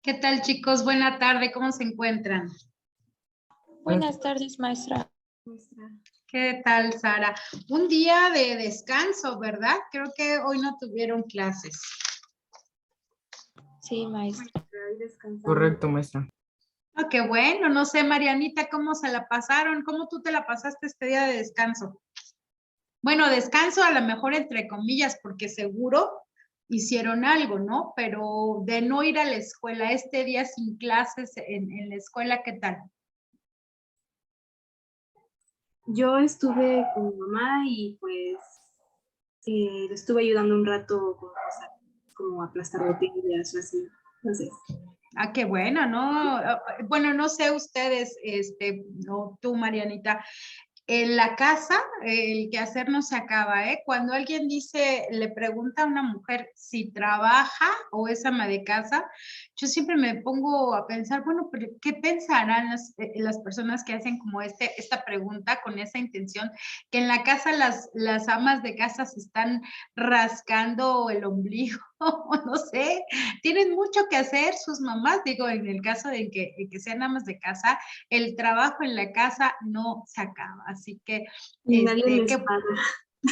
¿Qué tal, chicos? Buena tarde, ¿cómo se encuentran? Buenas tardes, maestra. ¿Qué tal, Sara? Un día de descanso, ¿verdad? Creo que hoy no tuvieron clases. Sí, maestra. Correcto, maestra. Ah, qué bueno. No sé, Marianita, ¿cómo se la pasaron? ¿Cómo tú te la pasaste este día de descanso? Bueno, descanso a lo mejor entre comillas, porque seguro hicieron algo, ¿no? Pero de no ir a la escuela, este día sin clases en la escuela, ¿qué tal? Yo estuve con mi mamá y pues le estuve ayudando un rato con cosas como aplastar botellas o así. Entonces, Ah, qué bueno, ¿no? Bueno, no sé ustedes, o tú, Marianita, en la casa, el quehacer no se acaba, ¿eh? Cuando alguien dice, le pregunta a una mujer si trabaja o es ama de casa, yo siempre me pongo a pensar, bueno, pero ¿qué pensarán las personas que hacen como esta pregunta con esa intención? Que en la casa las amas de casa se están rascando el ombligo, no sé, tienen mucho que hacer sus mamás, digo, en el caso de que sean amas de casa, el trabajo en la casa no se acaba, así que, y nadie les paga.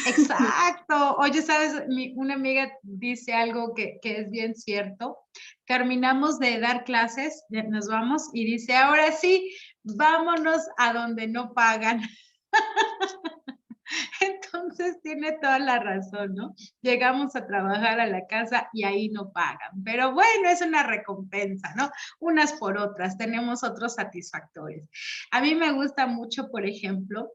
exacto. Oye, sabes, una amiga dice algo que es bien cierto. Terminamos de dar clases, nos vamos y dice, ahora sí, vámonos a donde no pagan. Entonces tiene toda la razón, ¿no? Llegamos a trabajar a la casa y ahí no pagan. Pero bueno, es una recompensa, ¿no? Unas por otras, tenemos otros satisfactores. A mí me gusta mucho, por ejemplo,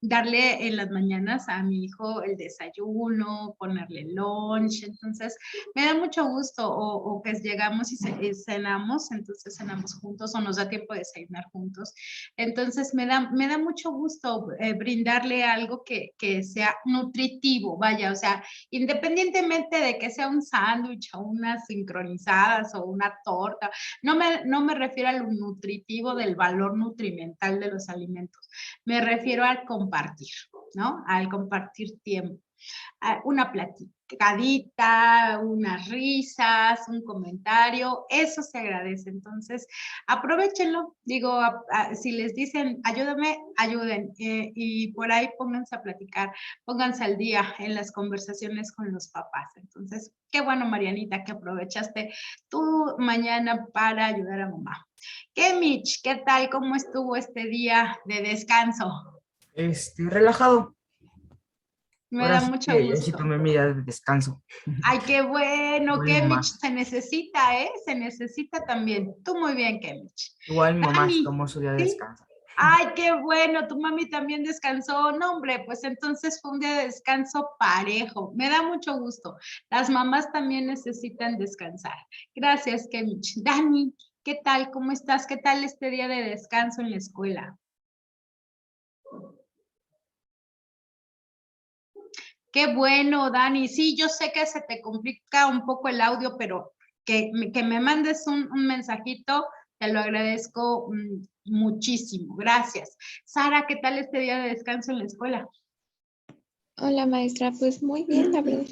darle en las mañanas a mi hijo el desayuno, ponerle lunch, entonces me da mucho gusto o que llegamos y cenamos, entonces cenamos juntos o nos da tiempo de desayunar juntos. Entonces me da mucho gusto brindarle algo que sea nutritivo, vaya, o sea, independientemente de que sea un sándwich o unas sincronizadas o una torta, no me refiero a lo nutritivo del valor nutrimental de los alimentos, me refiero al compartir, ¿no? Al compartir tiempo. Una platicadita, unas risas, un comentario, eso se agradece. Entonces, aprovechenlo. Digo, si les dicen, ayúdame, ayuden. Y por ahí pónganse a platicar, pónganse al día en las conversaciones con los papás. Entonces, qué bueno, Marianita, que aprovechaste tu mañana para ayudar a mamá. ¿Qué, Mitch? ¿Qué tal? ¿Cómo estuvo este día de descanso? Relajado. Me Ahora da sí mucho que sí gusto. tomé mi día de descanso. Ay, qué bueno, Igual mi Kemich, mamá. se necesita, ¿eh? Se necesita también. Tú muy bien, Kemich. Igual mi mamá se Dani, tomó su día de ¿sí? descanso. Ay, qué bueno, tu mami también descansó. No, hombre, pues entonces fue un día de descanso parejo. Me da mucho gusto. Las mamás también necesitan descansar. Gracias, Kemich. Dani, ¿qué tal? ¿Cómo estás? ¿Qué tal este día de descanso en la escuela? Qué bueno, Dani. Sí, yo sé que se te complica un poco el audio, pero que me mandes un mensajito, te lo agradezco muchísimo. Gracias. Sara, ¿qué tal este día de descanso en la escuela? Hola, maestra. Pues muy bien, la verdad.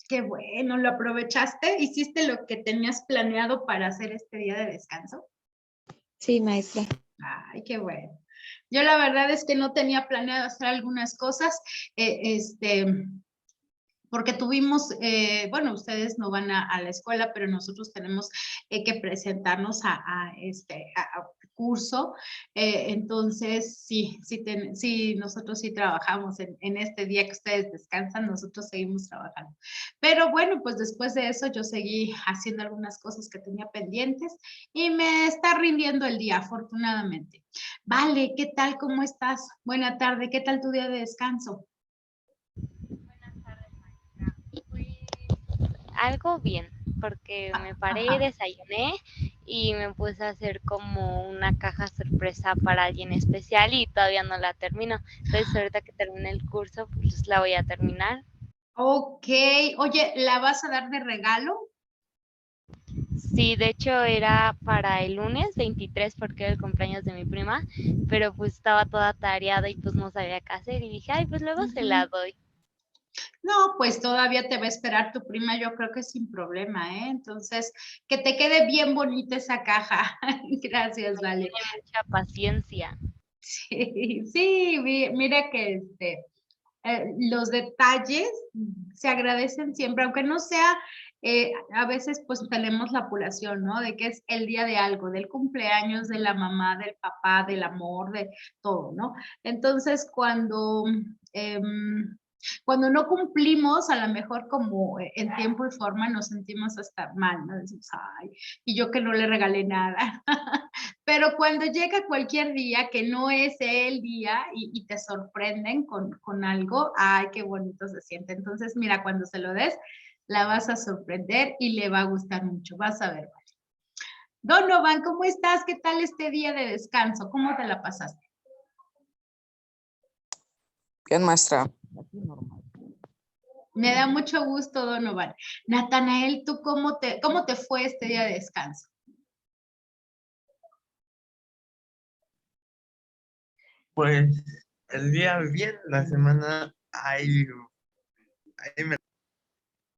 Qué bueno, ¿lo aprovechaste? ¿Hiciste lo que tenías planeado para hacer este día de descanso? Sí, maestra. Ay, qué bueno. Yo la verdad es que no tenía planeado hacer algunas cosas, porque tuvimos, bueno, ustedes no van a la escuela, pero nosotros tenemos que presentarnos a curso, entonces sí, nosotros sí trabajamos en este día que ustedes descansan, nosotros seguimos trabajando. Pero bueno, pues después de eso yo seguí haciendo algunas cosas que tenía pendientes y me está rindiendo el día, afortunadamente. Vale, ¿qué tal? ¿Cómo estás? Buena tarde, ¿qué tal tu día de descanso? Algo bien, porque me paré, Ajá. desayuné y me puse a hacer como una caja sorpresa para alguien especial y todavía no la termino. Entonces ahorita que termine el curso, pues la voy a terminar. Ok, oye, ¿la vas a dar de regalo? Sí, de hecho era para el lunes 23 porque era el cumpleaños de mi prima, pero pues estaba toda tareada y pues no sabía qué hacer y dije, ay, pues luego se la doy. No, pues todavía te va a esperar tu prima, yo creo que sin problema, ¿eh? Entonces, que te quede bien bonita esa caja. Gracias, Vale. Tiene mucha paciencia. Sí, sí, mira que los detalles se agradecen siempre, aunque no sea, a veces pues tenemos la apuración, ¿no? De que es el día de algo, del cumpleaños, de la mamá, del papá, del amor, de todo, ¿no? Entonces, cuando no cumplimos, a lo mejor como en tiempo y forma nos sentimos hasta mal, ¿no? Decimos, ay, y yo que no le regalé nada. Pero cuando llega cualquier día que no es el día y te sorprenden con algo, ay, qué bonito se siente. Entonces, mira, cuando se lo des, la vas a sorprender y le va a gustar mucho. Vas a ver. Donovan, ¿cómo estás? ¿Qué tal este día de descanso? ¿Cómo te la pasaste? Bien, maestra. Me da mucho gusto, Donovan. Natanael, ¿tú cómo te fue este día de descanso? Pues el día bien, la semana ahí me...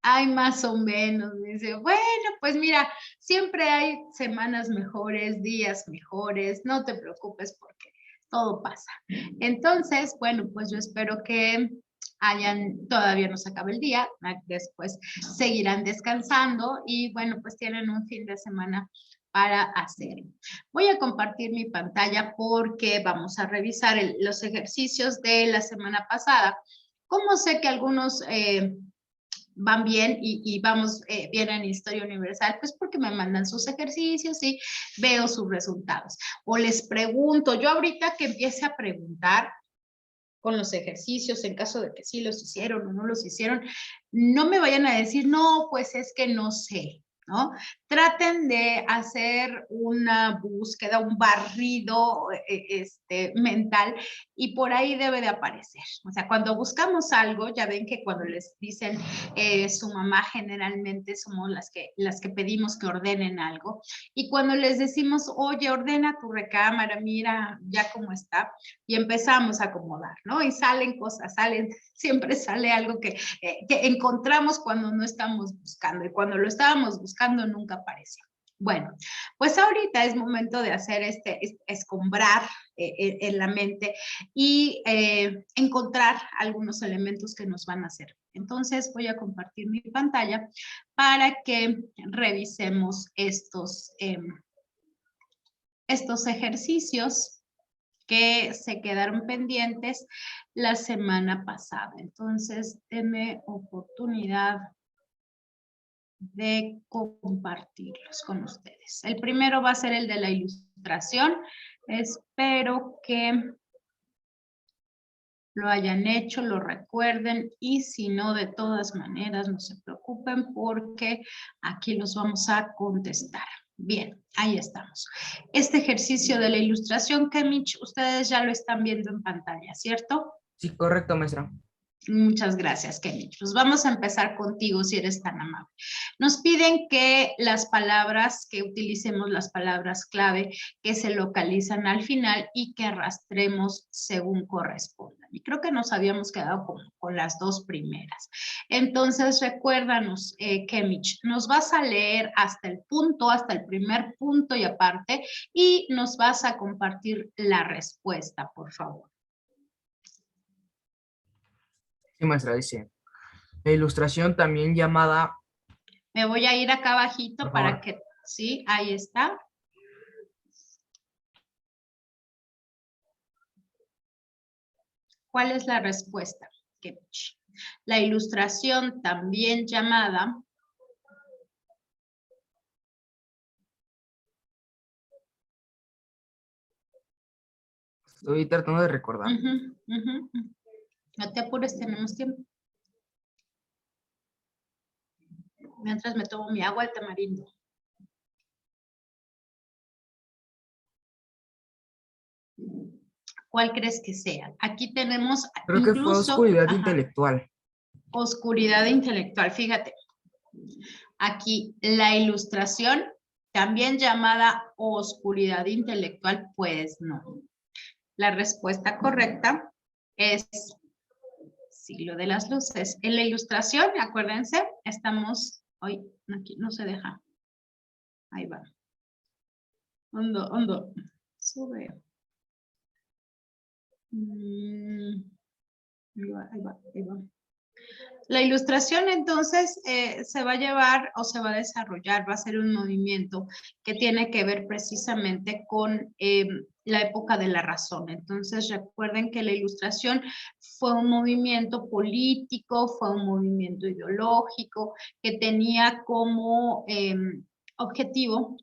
Ay, más o menos, dice, bueno, pues mira, siempre hay semanas mejores, días mejores, no te preocupes porque todo pasa. Entonces, bueno, pues yo espero que todavía no se acabe el día, después seguirán descansando y bueno, pues tienen un fin de semana para hacerlo. Voy a compartir mi pantalla porque vamos a revisar los ejercicios de la semana pasada. ¿Cómo sé que algunos van bien y vamos bien en Historia Universal? Pues porque me mandan sus ejercicios y veo sus resultados. O les pregunto, yo ahorita que empiece a preguntar con los ejercicios, en caso de que sí los hicieron o no los hicieron, no me vayan a decir, no, pues es que no sé, ¿no? Traten de hacer una búsqueda, un barrido mental y por ahí debe de aparecer. O sea, cuando buscamos algo, ya ven que cuando les dicen su mamá, generalmente somos las que pedimos que ordenen algo. Y cuando les decimos, oye, ordena tu recámara, mira ya cómo está, y empezamos a acomodar, ¿no? Y salen cosas, siempre sale algo que encontramos cuando no estamos buscando, y cuando lo estábamos buscando nunca apareció. Bueno, pues ahorita es momento de hacer escombrar en la mente y encontrar algunos elementos que nos van a hacer. Entonces voy a compartir mi pantalla para que revisemos estos ejercicios que se quedaron pendientes la semana pasada. Entonces, denme oportunidad de compartirlos con ustedes. El primero va a ser el de la ilustración. Espero que lo hayan hecho, lo recuerden y si no, de todas maneras, no se preocupen porque aquí los vamos a contestar. Bien, ahí estamos. Este ejercicio de la ilustración, Kemich, ustedes ya lo están viendo en pantalla, ¿cierto? Sí, correcto, maestra. Muchas gracias, Kemich. Pues vamos a empezar contigo, si eres tan amable. Nos piden que las palabras, que utilicemos las palabras clave que se localizan al final y que arrastremos según correspondan. Y creo que nos habíamos quedado con las dos primeras. Entonces, recuérdanos, Kemich, nos vas a leer hasta el primer punto y aparte, y nos vas a compartir la respuesta, por favor. Sí, maestra, dice. La ilustración también llamada... Me voy a ir acá abajito Por para favor. que, sí, ahí está. ¿Cuál es la respuesta? La ilustración también llamada... Estoy tratando de recordar. No te apures, tenemos tiempo. Mientras me tomo mi agua de tamarindo. ¿Cuál crees que sea? Aquí tenemos Creo que fue oscuridad intelectual. Oscuridad intelectual, fíjate. Aquí la ilustración, también llamada oscuridad intelectual, pues no. La respuesta correcta es siglo de las luces. En la ilustración, acuérdense, estamos, hoy aquí no se deja. Ahí va. Hondo, sube. Ahí va. La ilustración entonces se va a llevar o se va a desarrollar, va a ser un movimiento que tiene que ver precisamente con la época de la razón. Entonces recuerden que la ilustración fue un movimiento político, fue un movimiento ideológico que tenía como objetivo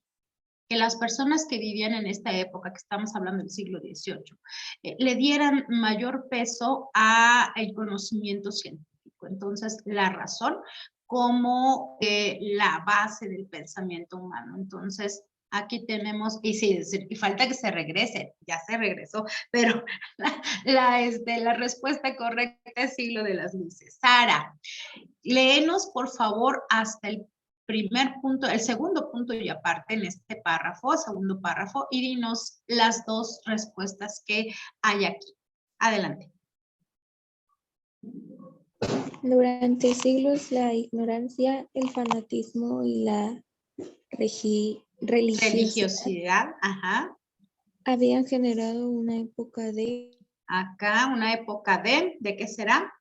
que las personas que vivían en esta época, que estamos hablando del siglo XVIII, le dieran mayor peso al conocimiento científico. Entonces, la razón como la base del pensamiento humano. Entonces, aquí tenemos, y sí, y falta que se regrese, ya se regresó, pero la respuesta correcta es siglo de las luces. Sara, léenos por favor hasta el primer punto, el segundo punto y aparte en este párrafo, segundo párrafo, y dinos las dos respuestas que hay aquí. Adelante. Durante siglos la ignorancia, el fanatismo y la religiosidad Ajá. habían generado una época de... Acá una época ¿de qué será?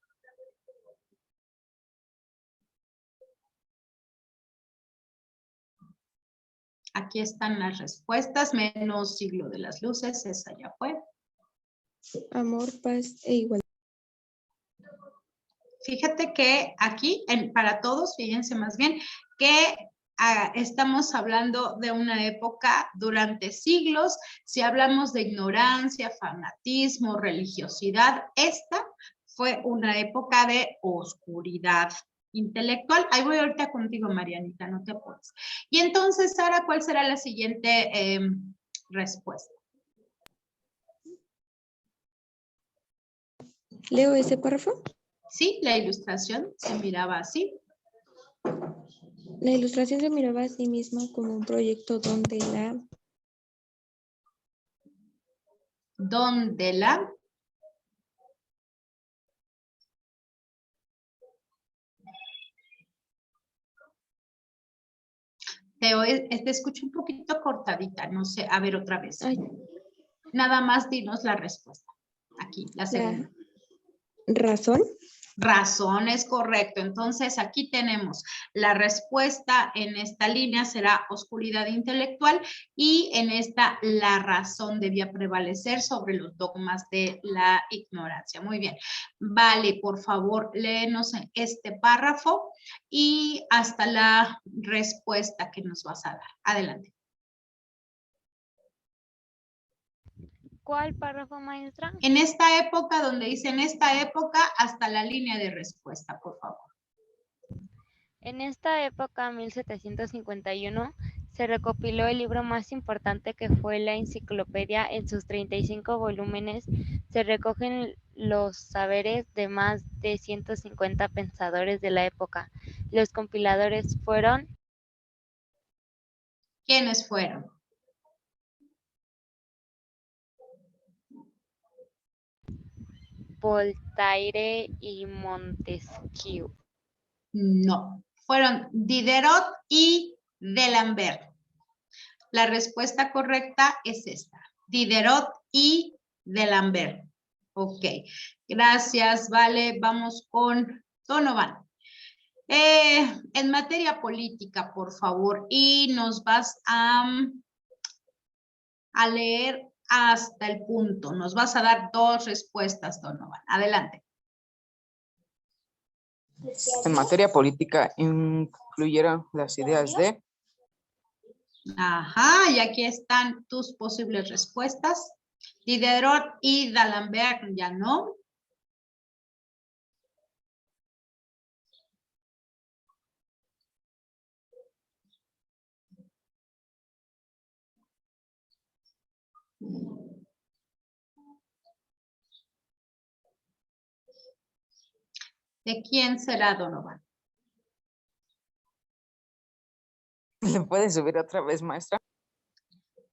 Aquí están las respuestas, menos siglo de las luces, esa ya fue. amor, paz e igualdad. Fíjate que aquí, para todos, fíjense más bien, que estamos hablando de una época durante siglos. Si hablamos de ignorancia, fanatismo, religiosidad, esta fue una época de oscuridad intelectual. Ahí voy ahorita contigo, Marianita, no te apures. Y entonces, Sara, ¿cuál será la siguiente respuesta? ¿Leo ese párrafo? Sí, la ilustración se miraba así. La ilustración se miraba a sí misma como un proyecto donde la... Te escucho un poquito cortadita, no sé, a ver otra vez. Ay. Nada más dinos la respuesta. Aquí, la segunda. ¿Razón? Razón es correcto. Entonces, aquí tenemos la respuesta en esta línea será oscuridad intelectual y en esta la razón debía prevalecer sobre los dogmas de la ignorancia. Muy bien. Vale, por favor, léenos este párrafo y hasta la respuesta que nos vas a dar. Adelante. ¿Cuál párrafo, maestra? En esta época, donde dice en esta época, hasta la línea de respuesta, por favor. En esta época, 1751, se recopiló el libro más importante que fue la enciclopedia. En sus 35 volúmenes se recogen los saberes de más de 150 pensadores de la época. Los compiladores fueron... ¿Quiénes fueron? Voltaire y Montesquieu. No, fueron Diderot y D'Alembert. La respuesta correcta es esta, Diderot y D'Alembert. Ok, gracias, vale, vamos con Donovan. En materia política, por favor, y nos vas a leer hasta el punto. Nos vas a dar dos respuestas, Donovan. Adelante. En materia política incluyeron las ideas de... Ajá, y aquí están tus posibles respuestas. Diderot y D'Alembert ya no. ¿De quién será Donovan? ¿Le puede subir otra vez, maestra?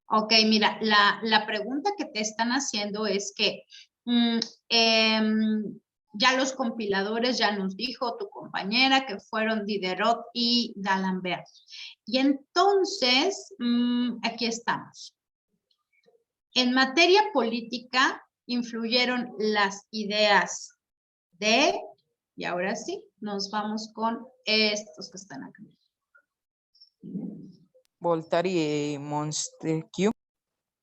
Ok, mira, la pregunta que te están haciendo es que ya los compiladores ya nos dijo tu compañera que fueron Diderot y D'Alembert. Y entonces, aquí estamos. En materia política influyeron las ideas de, y ahora sí, nos vamos con estos que están acá. Voltaire y Montesquieu.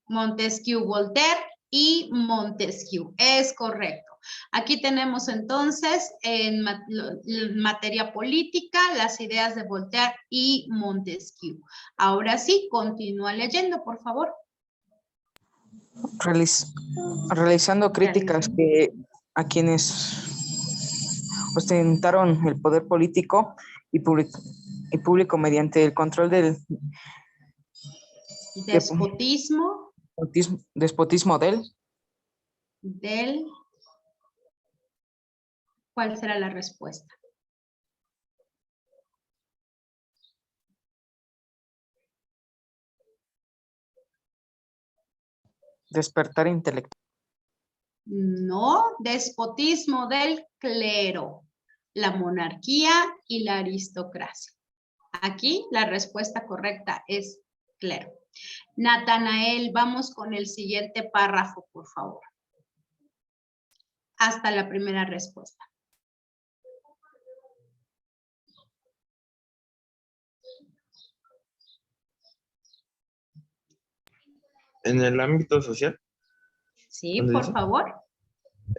Montesquieu, Voltaire y Montesquieu, es correcto. Aquí tenemos entonces en materia política las ideas de Voltaire y Montesquieu. Ahora sí, continúa leyendo, por favor. Realizando críticas a quienes ostentaron el poder político y público mediante el control del despotismo del. ¿Cuál será la respuesta? despertar intelectual. No, despotismo del clero, la monarquía y la aristocracia. Aquí la respuesta correcta es clero. Natanael, vamos con el siguiente párrafo, por favor. Hasta la primera respuesta. En el ámbito social. Sí, por favor.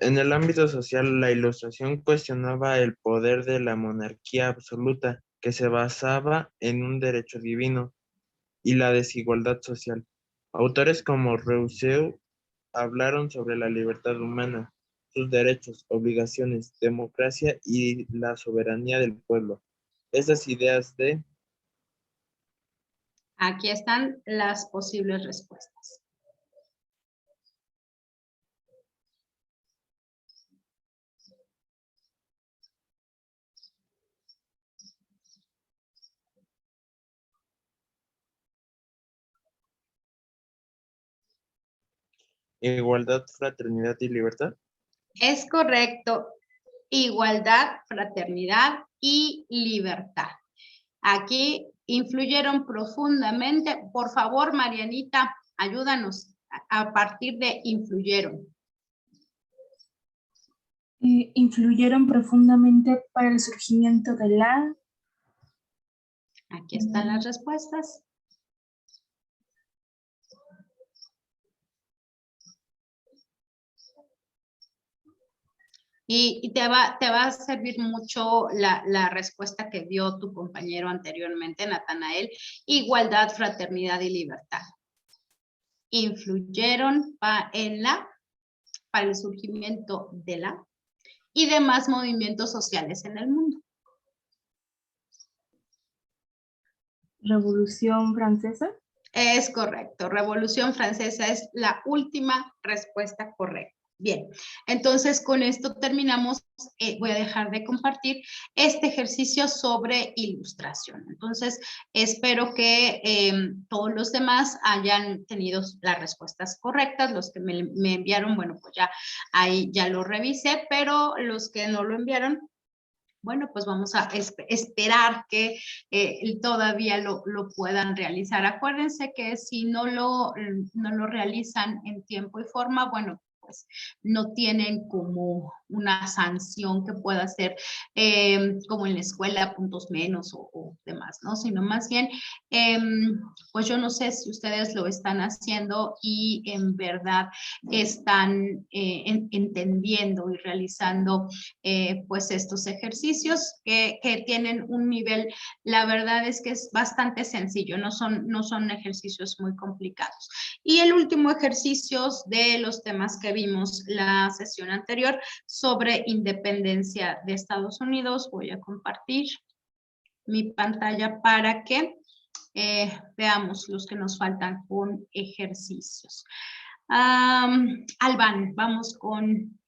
En el ámbito social, la Ilustración cuestionaba el poder de la monarquía absoluta, que se basaba en un derecho divino, y la desigualdad social. Autores como Rousseau hablaron sobre la libertad humana, sus derechos, obligaciones, democracia y la soberanía del pueblo. Esas ideas de... Aquí están las posibles respuestas. Igualdad, fraternidad y libertad. Es correcto. Igualdad, fraternidad y libertad. Aquí influyeron profundamente. Por favor, Marianita, ayúdanos a partir de influyeron. Influyeron profundamente para el surgimiento de la... Aquí están las respuestas. Y te va a servir mucho la respuesta que dio tu compañero anteriormente, Natanael. Igualdad, fraternidad y libertad. Influyeron para el surgimiento de la y demás movimientos sociales en el mundo. ¿Revolución Francesa? Es correcto. Revolución Francesa es la última respuesta correcta. Bien, entonces con esto terminamos. Voy a dejar de compartir este ejercicio sobre ilustración. Entonces, espero que todos los demás hayan tenido las respuestas correctas. Los que me enviaron, bueno, pues ya ahí ya lo revisé, pero los que no lo enviaron, bueno, pues vamos a esperar que todavía lo puedan realizar. Acuérdense que si no lo realizan en tiempo y forma, bueno, pues no tienen como una sanción que pueda ser como en la escuela, puntos menos o demás, ¿no? Sino más bien, pues yo no sé si ustedes lo están haciendo y en verdad están entendiendo y realizando pues estos ejercicios que tienen un nivel, la verdad es que es bastante sencillo, no son ejercicios muy complicados. Y el último ejercicio de los temas que vimos la sesión anterior sobre independencia de Estados Unidos, voy a compartir mi pantalla para que veamos los que nos faltan con ejercicios. Alban, vamos con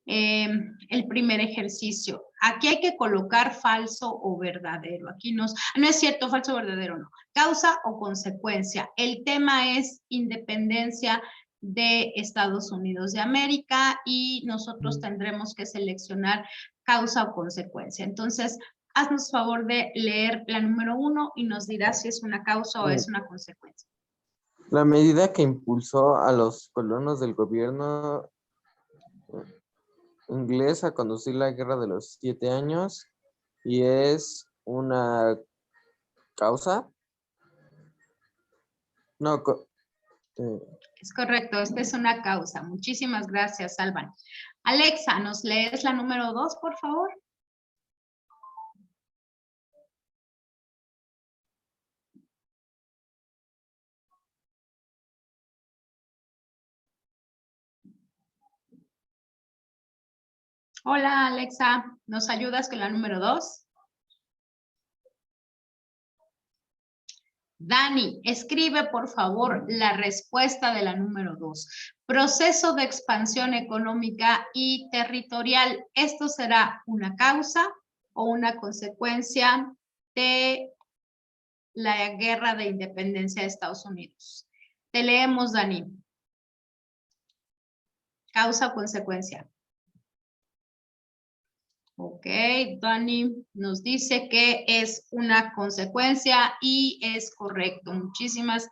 el primer ejercicio. Aquí hay que colocar falso o verdadero. Aquí no es cierto, falso o verdadero, no. Causa o consecuencia. El tema es independencia de Estados Unidos de América y nosotros tendremos que seleccionar causa o consecuencia. Entonces, haznos favor de leer la número 1 y nos dirás si es una causa o es una consecuencia. La medida que impulsó a los colonos del gobierno inglés a conducir la Guerra de los 7 años y es una causa. No, Es correcto, esta es una causa. Muchísimas gracias, Alban. Alexa, ¿nos lees la número 2, por favor? Hola, Alexa, ¿nos ayudas con la número 2? Dani, escribe por favor la respuesta de la número 2. Proceso de expansión económica y territorial. ¿Esto será una causa o una consecuencia de la guerra de independencia de Estados Unidos? Te leemos, Dani. Causa o consecuencia. Ok, Dani nos dice que es una consecuencia y es correcto. Muchísimas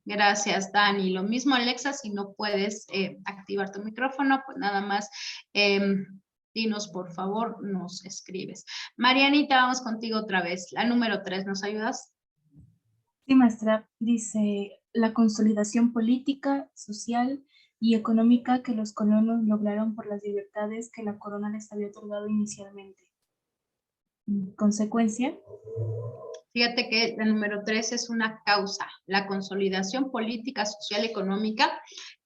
gracias, Dani. Lo mismo, Alexa, si no puedes activar tu micrófono, pues nada más dinos, por favor, nos escribes. Marianita, vamos contigo otra vez. La número 3, ¿nos ayudas? Sí, maestra, dice la consolidación política, social y económica que los colonos lograron por las libertades que la corona les había otorgado inicialmente. Consecuencia. Fíjate que la número 3 es una causa, la consolidación política, social y económica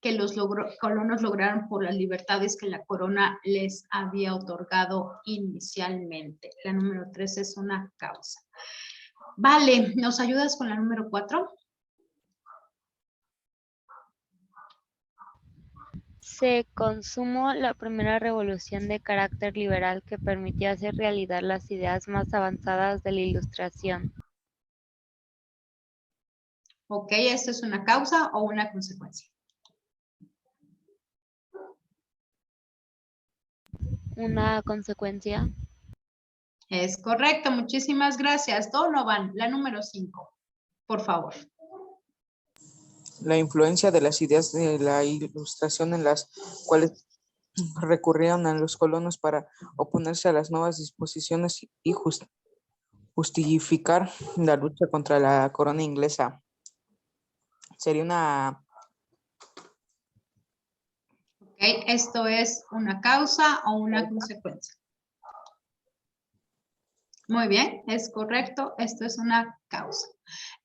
que los colonos lograron por las libertades que la corona les había otorgado inicialmente. La número 3 es una causa. Vale, ¿nos ayudas con la número 4? Se consumó la primera revolución de carácter liberal que permitió hacer realidad las ideas más avanzadas de la Ilustración. Ok, ¿esto es una causa o una consecuencia? Una consecuencia. Es correcto, muchísimas gracias. Donovan, la número 5, por favor. La influencia de las ideas de la Ilustración en las cuales recurrieron a los colonos para oponerse a las nuevas disposiciones y justificar la lucha contra la corona inglesa. Sería una... Ok, ¿esto es una causa o una consecuencia? Muy bien, es correcto, esto es una causa.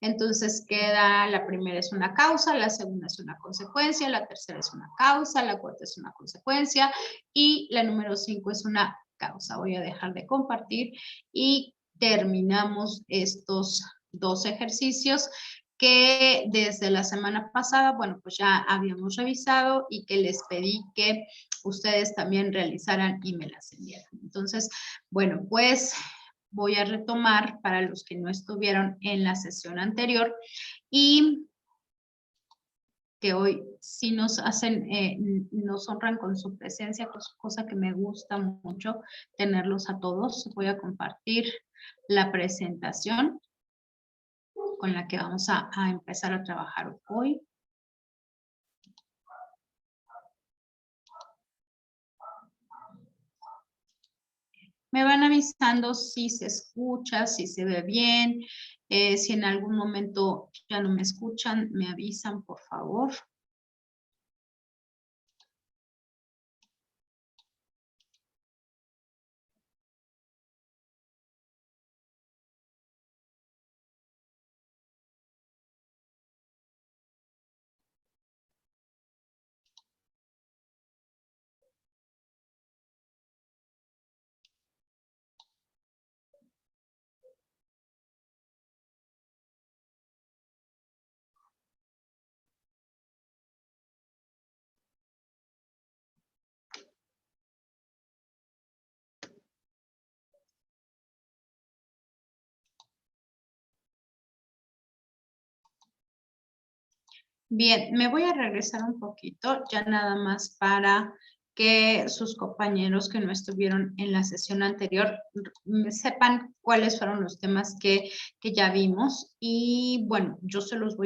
Entonces queda, la primera es una causa, la segunda es una consecuencia, la tercera es una causa, la cuarta es una consecuencia y la número 5 es una causa. Voy a dejar de compartir y terminamos estos 2 ejercicios que desde la semana pasada, bueno, pues ya habíamos revisado y que les pedí que ustedes también realizaran y me las enviaran. Entonces, bueno, pues voy a retomar para los que no estuvieron en la sesión anterior y que hoy sí nos hacen, nos honran con su presencia, cosa que me gusta mucho tenerlos a todos. Voy a compartir la presentación con la que vamos a empezar a trabajar hoy. Me van avisando si se escucha, si se ve bien, si en algún momento ya no me escuchan, me avisan, por favor. Bien, me voy a regresar un poquito, ya nada más para que sus compañeros que no estuvieron en la sesión anterior sepan cuáles fueron los temas que ya vimos. Y bueno, yo se los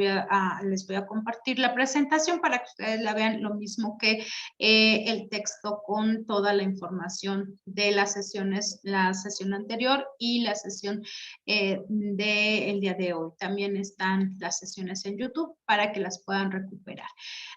les voy a compartir la presentación para que ustedes la vean, lo mismo que el texto con toda la información de las sesiones, la sesión anterior y la sesión del día de hoy. También están las sesiones en YouTube para que las puedan recuperar.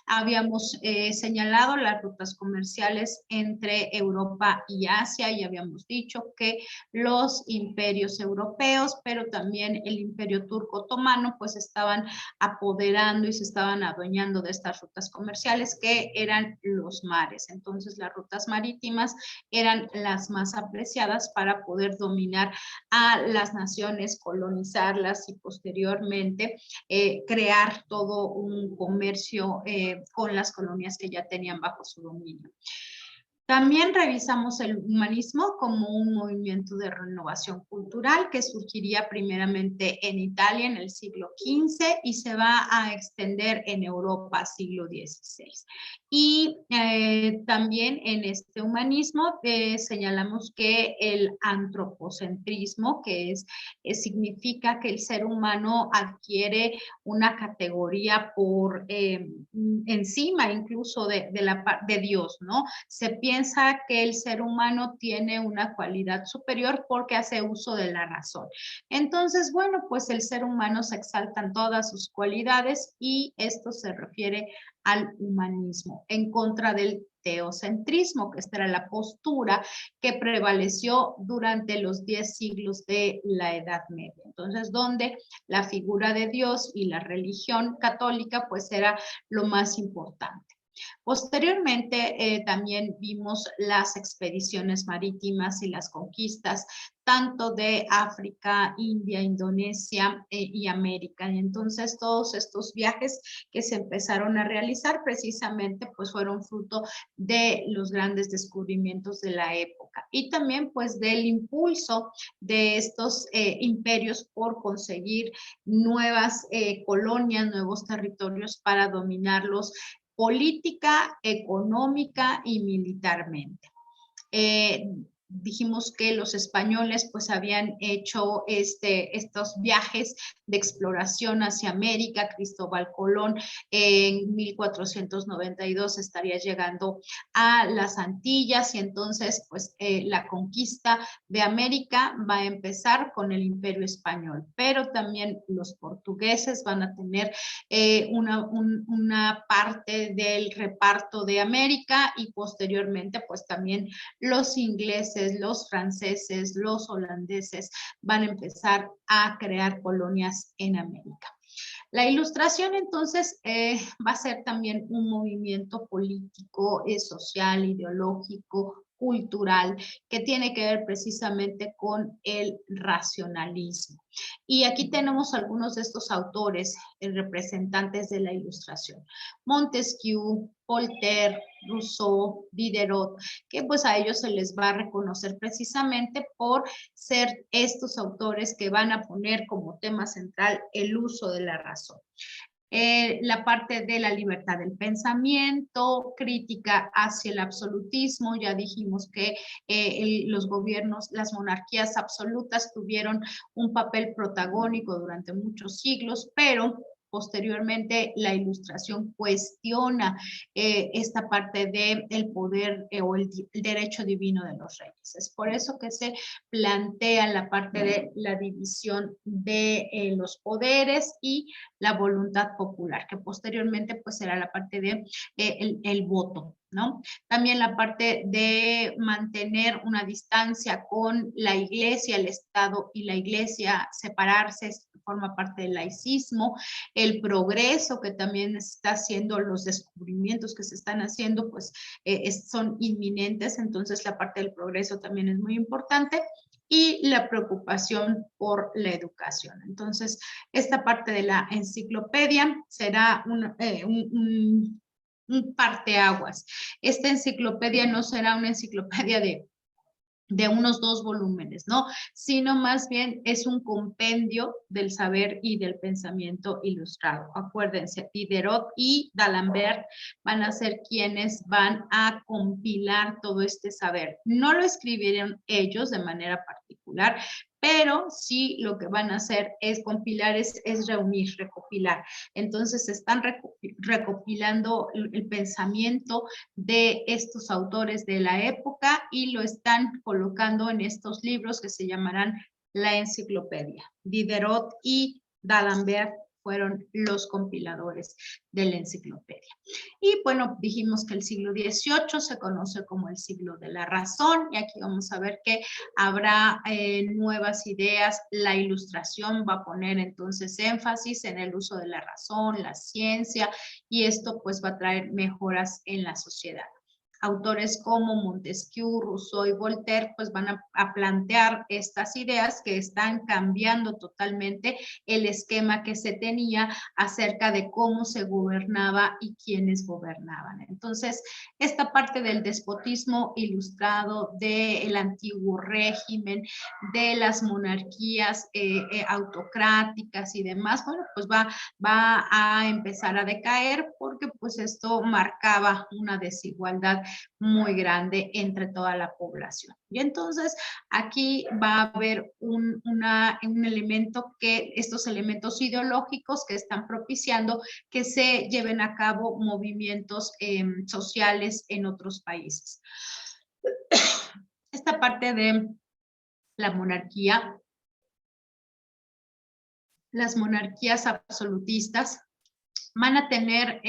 Habíamos señalado las rutas comerciales entre Europa y Asia y habíamos dicho que los imperios europeos, pero también el imperio turco otomano, pues estaban apoderando y se estaban adueñando de estas rutas comerciales que eran los mares. Entonces las rutas marítimas eran las más apreciadas para poder dominar a las naciones, colonizarlas y posteriormente crear todo un comercio con las colonias que ya tenían bajo su dominio. También revisamos el humanismo como un movimiento de renovación cultural que surgiría primeramente en Italia en el siglo XV y se va a extender en Europa siglo XVI. Y también en este humanismo señalamos que el antropocentrismo, que significa que el ser humano adquiere una categoría por encima incluso de Dios, ¿no? Se piensa que el ser humano tiene una cualidad superior porque hace uso de la razón. Entonces, bueno, pues el ser humano se exaltan todas sus cualidades y esto se refiere al humanismo, en contra del teocentrismo, que esta era la postura que prevaleció durante los 10 siglos de la Edad Media. Entonces, donde la figura de Dios y la religión católica, pues era lo más importante. Posteriormente, también vimos las expediciones marítimas y las conquistas, tanto de África, India, Indonesia y América. Y entonces, todos estos viajes que se empezaron a realizar precisamente pues fueron fruto de los grandes descubrimientos de la época y también pues del impulso de estos imperios por conseguir nuevas colonias, nuevos territorios para dominarlos política, económica y militarmente. Dijimos que los españoles pues habían hecho estos viajes de exploración hacia América. Cristóbal Colón en 1492 estaría llegando a las Antillas y entonces pues la conquista de América va a empezar con el Imperio Español, pero también los portugueses van a tener una parte del reparto de América y posteriormente pues también los ingleses, los franceses, los holandeses van a empezar a crear colonias en América. La Ilustración entonces va a ser también un movimiento político, social, ideológico, cultural, que tiene que ver precisamente con el racionalismo. Y aquí tenemos algunos de estos autores, representantes de la Ilustración. Montesquieu, Voltaire, Rousseau, Diderot, que pues a ellos se les va a reconocer precisamente por ser estos autores que van a poner como tema central el uso de la razón. La parte de la libertad del pensamiento, crítica hacia el absolutismo, ya dijimos que los gobiernos, las monarquías absolutas tuvieron un papel protagónico durante muchos siglos, pero posteriormente la Ilustración cuestiona esta parte del poder o el derecho divino de los reyes. Es por eso que se plantea la parte de la división de los poderes y la voluntad popular, que posteriormente pues será la parte de el voto, ¿no? También la parte de mantener una distancia con la iglesia, el Estado y la iglesia, separarse, forma parte del laicismo, el progreso que también está haciendo, los descubrimientos que se están haciendo, pues son inminentes, entonces la parte del progreso también es muy importante. Y la preocupación por la educación. Entonces, esta parte de la enciclopedia será un parteaguas. Esta enciclopedia no será una enciclopedia de de unos 2 volúmenes, ¿no? Sino más bien es un compendio del saber y del pensamiento ilustrado. Acuérdense, Diderot y D'Alembert van a ser quienes van a compilar todo este saber. No lo escribieron ellos de manera particular, pero sí lo que van a hacer es compilar, es reunir, recopilar. Entonces están recopilando el pensamiento de estos autores de la época y lo están colocando en estos libros que se llamarán la enciclopedia. Diderot y D'Alembert fueron los compiladores de la enciclopedia. Y bueno, dijimos que el siglo XVIII se conoce como el siglo de la razón, y aquí vamos a ver que habrá nuevas ideas. La ilustración va a poner entonces énfasis en el uso de la razón, la ciencia, y esto pues va a traer mejoras en la sociedad. Autores como Montesquieu, Rousseau y Voltaire pues van a plantear estas ideas que están cambiando totalmente el esquema que se tenía acerca de cómo se gobernaba y quiénes gobernaban. Entonces, esta parte del despotismo ilustrado, del antiguo régimen, de las monarquías autocráticas y demás, bueno, pues va a empezar a decaer porque pues esto marcaba una desigualdad muy grande entre toda la población. Y entonces aquí va a haber un elemento que, estos elementos ideológicos que están propiciando que se lleven a cabo movimientos sociales en otros países. Esta parte de la monarquía, las monarquías absolutistas van a tener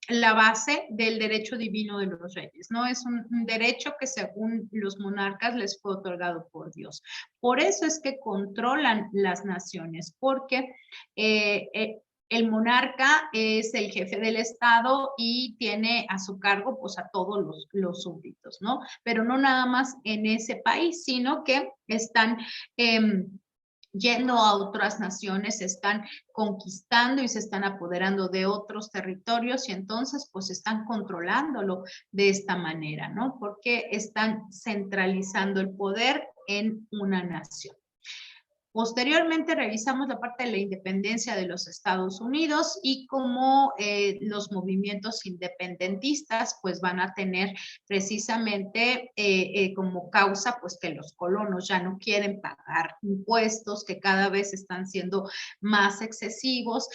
la base del derecho divino de los reyes, ¿no? Es un derecho que según los monarcas les fue otorgado por Dios. Por eso es que controlan las naciones, porque el monarca es el jefe del Estado y tiene a su cargo pues a todos los súbditos, ¿no? Pero no nada más en ese país, sino que están yendo a otras naciones, se están conquistando y se están apoderando de otros territorios y entonces pues están controlándolo de esta manera, ¿no? Porque están centralizando el poder en una nación. Posteriormente revisamos la parte de la independencia de los Estados Unidos y cómo los movimientos independentistas pues van a tener precisamente como causa pues que los colonos ya no quieren pagar impuestos, que cada vez están siendo más excesivos,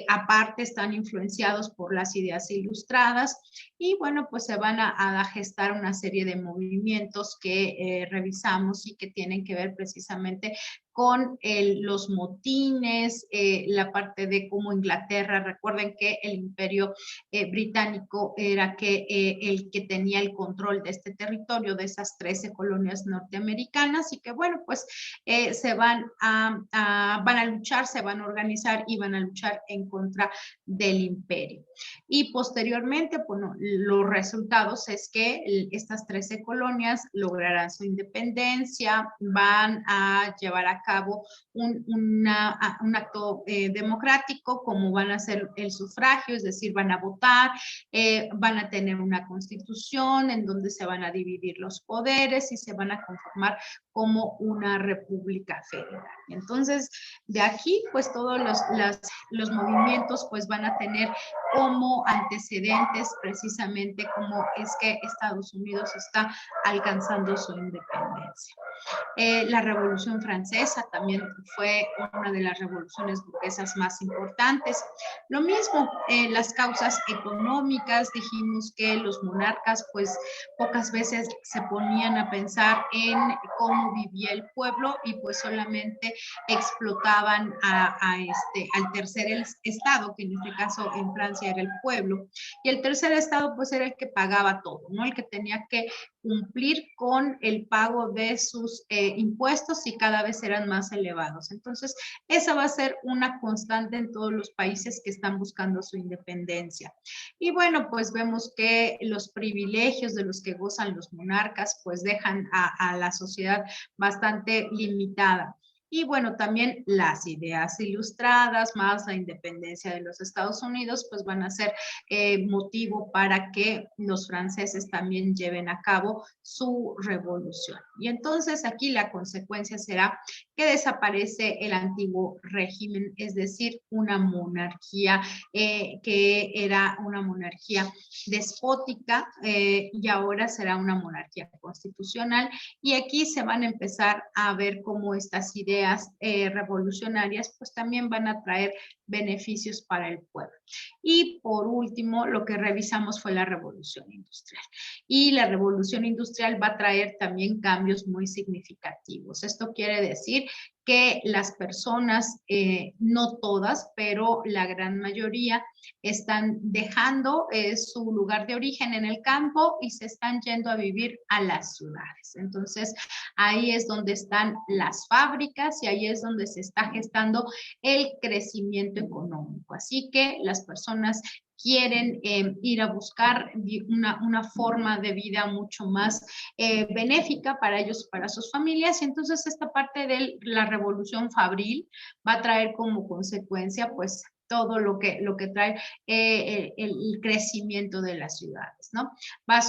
aparte están influenciados por las ideas ilustradas y bueno pues se van a gestar una serie de movimientos que revisamos y que tienen que ver precisamente con los motines, la parte de cómo Inglaterra, recuerden que el imperio británico era el que tenía el control de este territorio, de esas 13 colonias norteamericanas y que bueno, pues se van a luchar, se van a organizar y van a luchar en contra del imperio. Y posteriormente, bueno, los resultados es que estas 13 colonias lograrán su independencia, van a llevar a cabo un acto democrático, como van a hacer el sufragio, es decir, van a votar, van a tener una constitución en donde se van a dividir los poderes y se van a conformar como una república federal. Entonces, de aquí, pues todos los movimientos pues van a tener como antecedentes precisamente cómo es que Estados Unidos está alcanzando su independencia. La Revolución Francesa también fue una de las revoluciones burguesas más importantes. Lo mismo, las causas económicas, dijimos que los monarcas pues pocas veces se ponían a pensar en cómo vivía el pueblo y pues solamente explotaban al tercer estado, que en este caso en Francia era el pueblo, y el tercer estado pues era el que pagaba todo, ¿no? El que tenía que cumplir con el pago de sus impuestos y cada vez eran más elevados. Entonces, esa va a ser una constante en todos los países que están buscando su independencia. Y bueno, pues vemos que los privilegios de los que gozan los monarcas, pues dejan a la sociedad bastante limitada. Y bueno, también las ideas ilustradas más la independencia de los Estados Unidos, pues van a ser motivo para que los franceses también lleven a cabo su revolución. Y entonces aquí la consecuencia será que desaparece el antiguo régimen, es decir, una monarquía que era una monarquía despótica y ahora será una monarquía constitucional. Y aquí se van a empezar a ver cómo estas ideas revolucionarias pues también van a traer beneficios para el pueblo. Y por último, lo que revisamos fue la revolución industrial. Y la revolución industrial va a traer también cambios muy significativos. Esto quiere decir que las personas, no todas, pero la gran mayoría, están dejando su lugar de origen en el campo y se están yendo a vivir a las ciudades. Entonces, ahí es donde están las fábricas y ahí es donde se está gestando el crecimiento económico. Así que las personas quieren ir a buscar una forma de vida mucho más benéfica para ellos, para sus familias. Y entonces esta parte de la revolución fabril va a traer como consecuencia pues todo lo que trae el crecimiento de las ciudades, ¿no? Va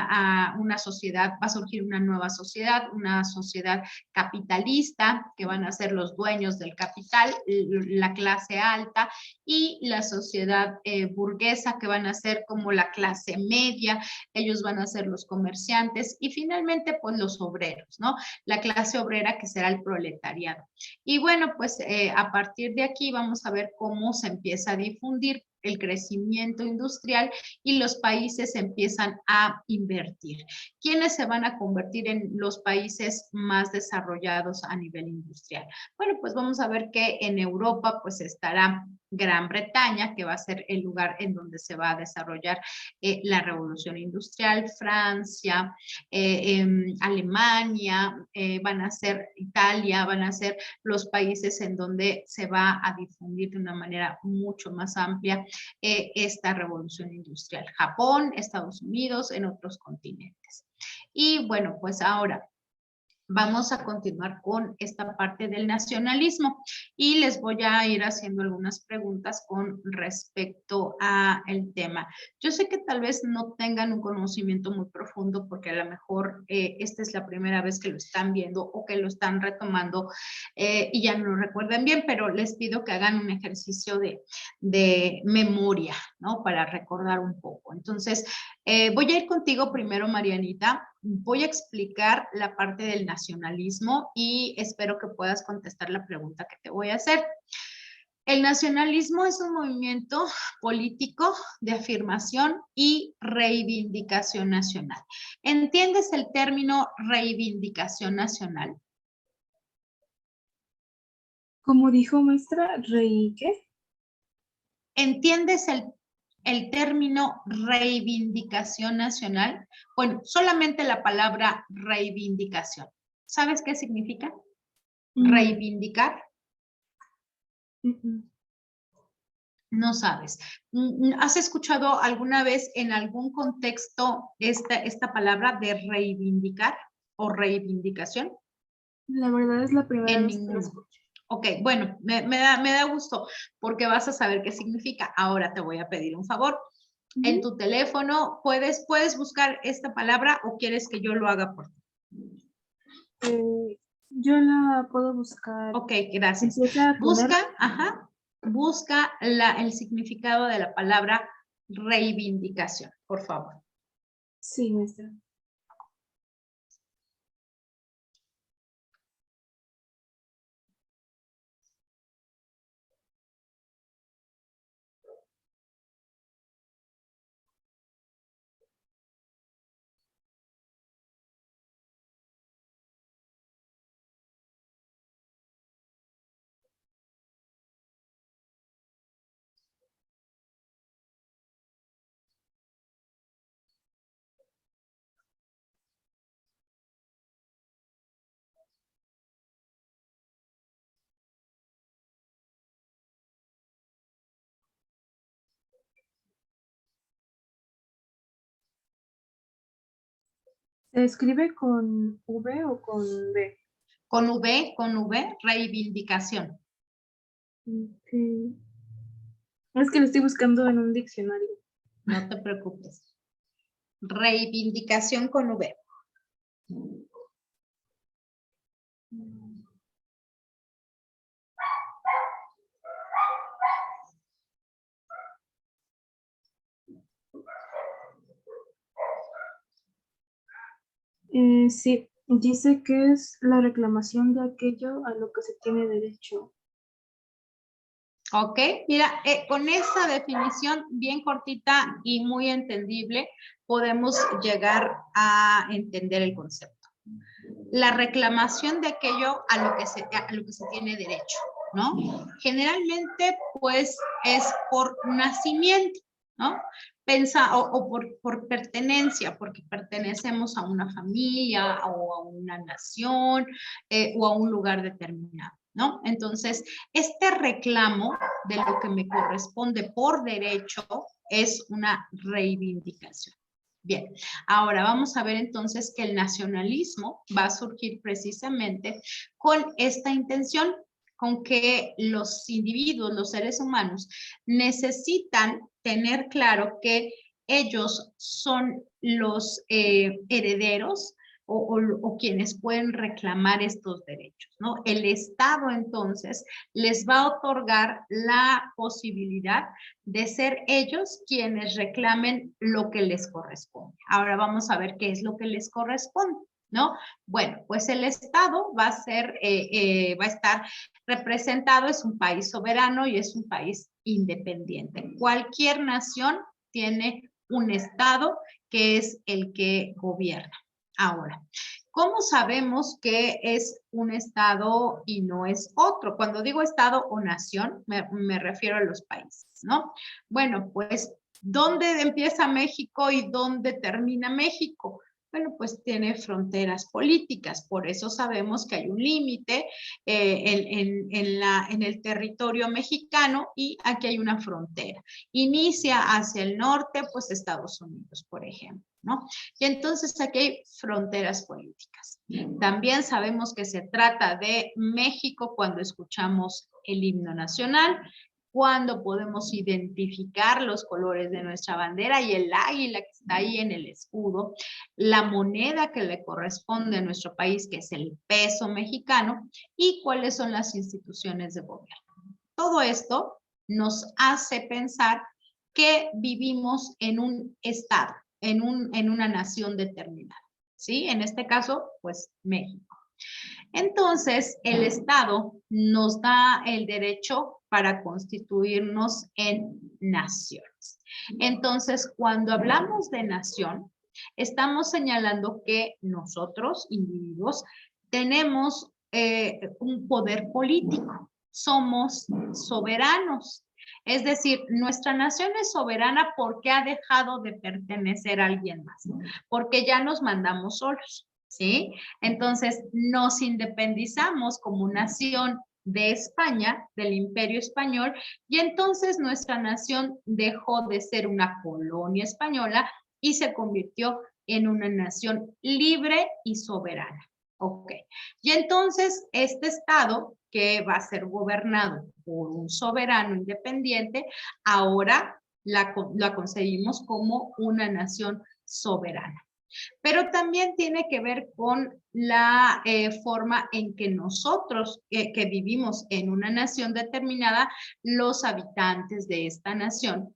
a una sociedad, va a surgir una nueva sociedad, una sociedad capitalista, que van a ser los dueños del capital, la clase alta, y la sociedad burguesa, que van a ser como la clase media, ellos van a ser los comerciantes, y finalmente pues los obreros, ¿no? La clase obrera, que será el proletariado. Y bueno, pues a partir de aquí vamos a ver cómo se empieza a difundir el crecimiento industrial y los países empiezan a invertir. ¿Quiénes se van a convertir en los países más desarrollados a nivel industrial? Bueno, pues vamos a ver que en Europa pues estará Gran Bretaña, que va a ser el lugar en donde se va a desarrollar la revolución industrial, Francia, Alemania, van a ser Italia, van a ser los países en donde se va a difundir de una manera mucho más amplia esta revolución industrial. Japón, Estados Unidos, en otros continentes. Y bueno, pues ahora vamos a continuar con esta parte del nacionalismo y les voy a ir haciendo algunas preguntas con respecto a el tema. Yo sé que tal vez no tengan un conocimiento muy profundo porque a lo mejor esta es la primera vez que lo están viendo o que lo están retomando y ya no lo recuerdan bien, pero les pido que hagan un ejercicio de memoria, ¿no? Para recordar un poco. Entonces, voy a ir contigo primero, Marianita. Voy a explicar la parte del nacionalismo y espero que puedas contestar la pregunta que te voy a hacer. El nacionalismo es un movimiento político de afirmación y reivindicación nacional. ¿Entiendes el término reivindicación nacional? Como dijo maestra, ¿rey qué? ¿Entiendes el término reivindicación nacional? Bueno, solamente la palabra reivindicación. ¿Sabes qué significa? Reivindicar. No sabes. ¿Has escuchado alguna vez en algún contexto esta palabra de reivindicar o reivindicación? La verdad es la primera En vez que lo ninguno. escucho. Ok, bueno, me da gusto porque vas a saber qué significa. Ahora te voy a pedir un favor. En tu teléfono, ¿puedes buscar esta palabra o quieres que yo lo haga por ti? Yo la puedo buscar. Ok, gracias. Empieza a poner. Busca el significado de la palabra reivindicación, por favor. Sí, maestra. ¿Se escribe con V o con B? Con V, reivindicación. Ok. Es que lo estoy buscando en un diccionario. No te preocupes. Reivindicación con V. Sí, dice que es la reclamación de aquello a lo que se tiene derecho. Ok, mira, con esa definición bien cortita y muy entendible, podemos llegar a entender el concepto. La reclamación de aquello a lo que se tiene derecho, ¿no? Generalmente, pues, es por nacimiento, ¿no? O por pertenencia, porque pertenecemos a una familia o a una nación o a un lugar determinado, ¿no? Entonces, este reclamo de lo que me corresponde por derecho es una reivindicación. Bien, ahora vamos a ver entonces que el nacionalismo va a surgir precisamente con esta intención, con que los individuos, los seres humanos, necesitan tener claro que ellos son los herederos o quienes pueden reclamar estos derechos, ¿no? El Estado entonces les va a otorgar la posibilidad de ser ellos quienes reclamen lo que les corresponde. Ahora vamos a ver qué es lo que les corresponde, ¿no? Bueno, pues el Estado va a estar representado, es un país soberano y es un país independiente. Cualquier nación tiene un Estado que es el que gobierna. Ahora, ¿cómo sabemos que es un Estado y no es otro? Cuando digo Estado o nación, me refiero a los países, ¿no? Bueno, pues, ¿dónde empieza México y dónde termina México? Bueno, pues tiene fronteras políticas, por eso sabemos que hay un límite en el territorio mexicano y aquí hay una frontera. Inicia hacia el norte, pues Estados Unidos, por ejemplo, ¿no? Y entonces aquí hay fronteras políticas. También sabemos que se trata de México cuando escuchamos el himno nacional, cuando podemos identificar los colores de nuestra bandera y el águila que está ahí en el escudo, la moneda que le corresponde a nuestro país, que es el peso mexicano, y cuáles son las instituciones de gobierno. Todo esto nos hace pensar que vivimos en un estado, en una nación determinada, ¿sí? En este caso, pues México. Entonces, el Estado nos da el derecho para constituirnos en naciones. Entonces, cuando hablamos de nación, estamos señalando que nosotros, individuos, tenemos un poder político, somos soberanos. Es decir, nuestra nación es soberana porque ha dejado de pertenecer a alguien más, porque ya nos mandamos solos. ¿Sí? Entonces, nos independizamos como nación de España, del Imperio Español, y entonces nuestra nación dejó de ser una colonia española y se convirtió en una nación libre y soberana. Ok. Y entonces, este Estado, que va a ser gobernado por un soberano independiente, ahora la concebimos como una nación soberana. Pero también tiene que ver con la forma en que nosotros que vivimos en una nación determinada, los habitantes de esta nación,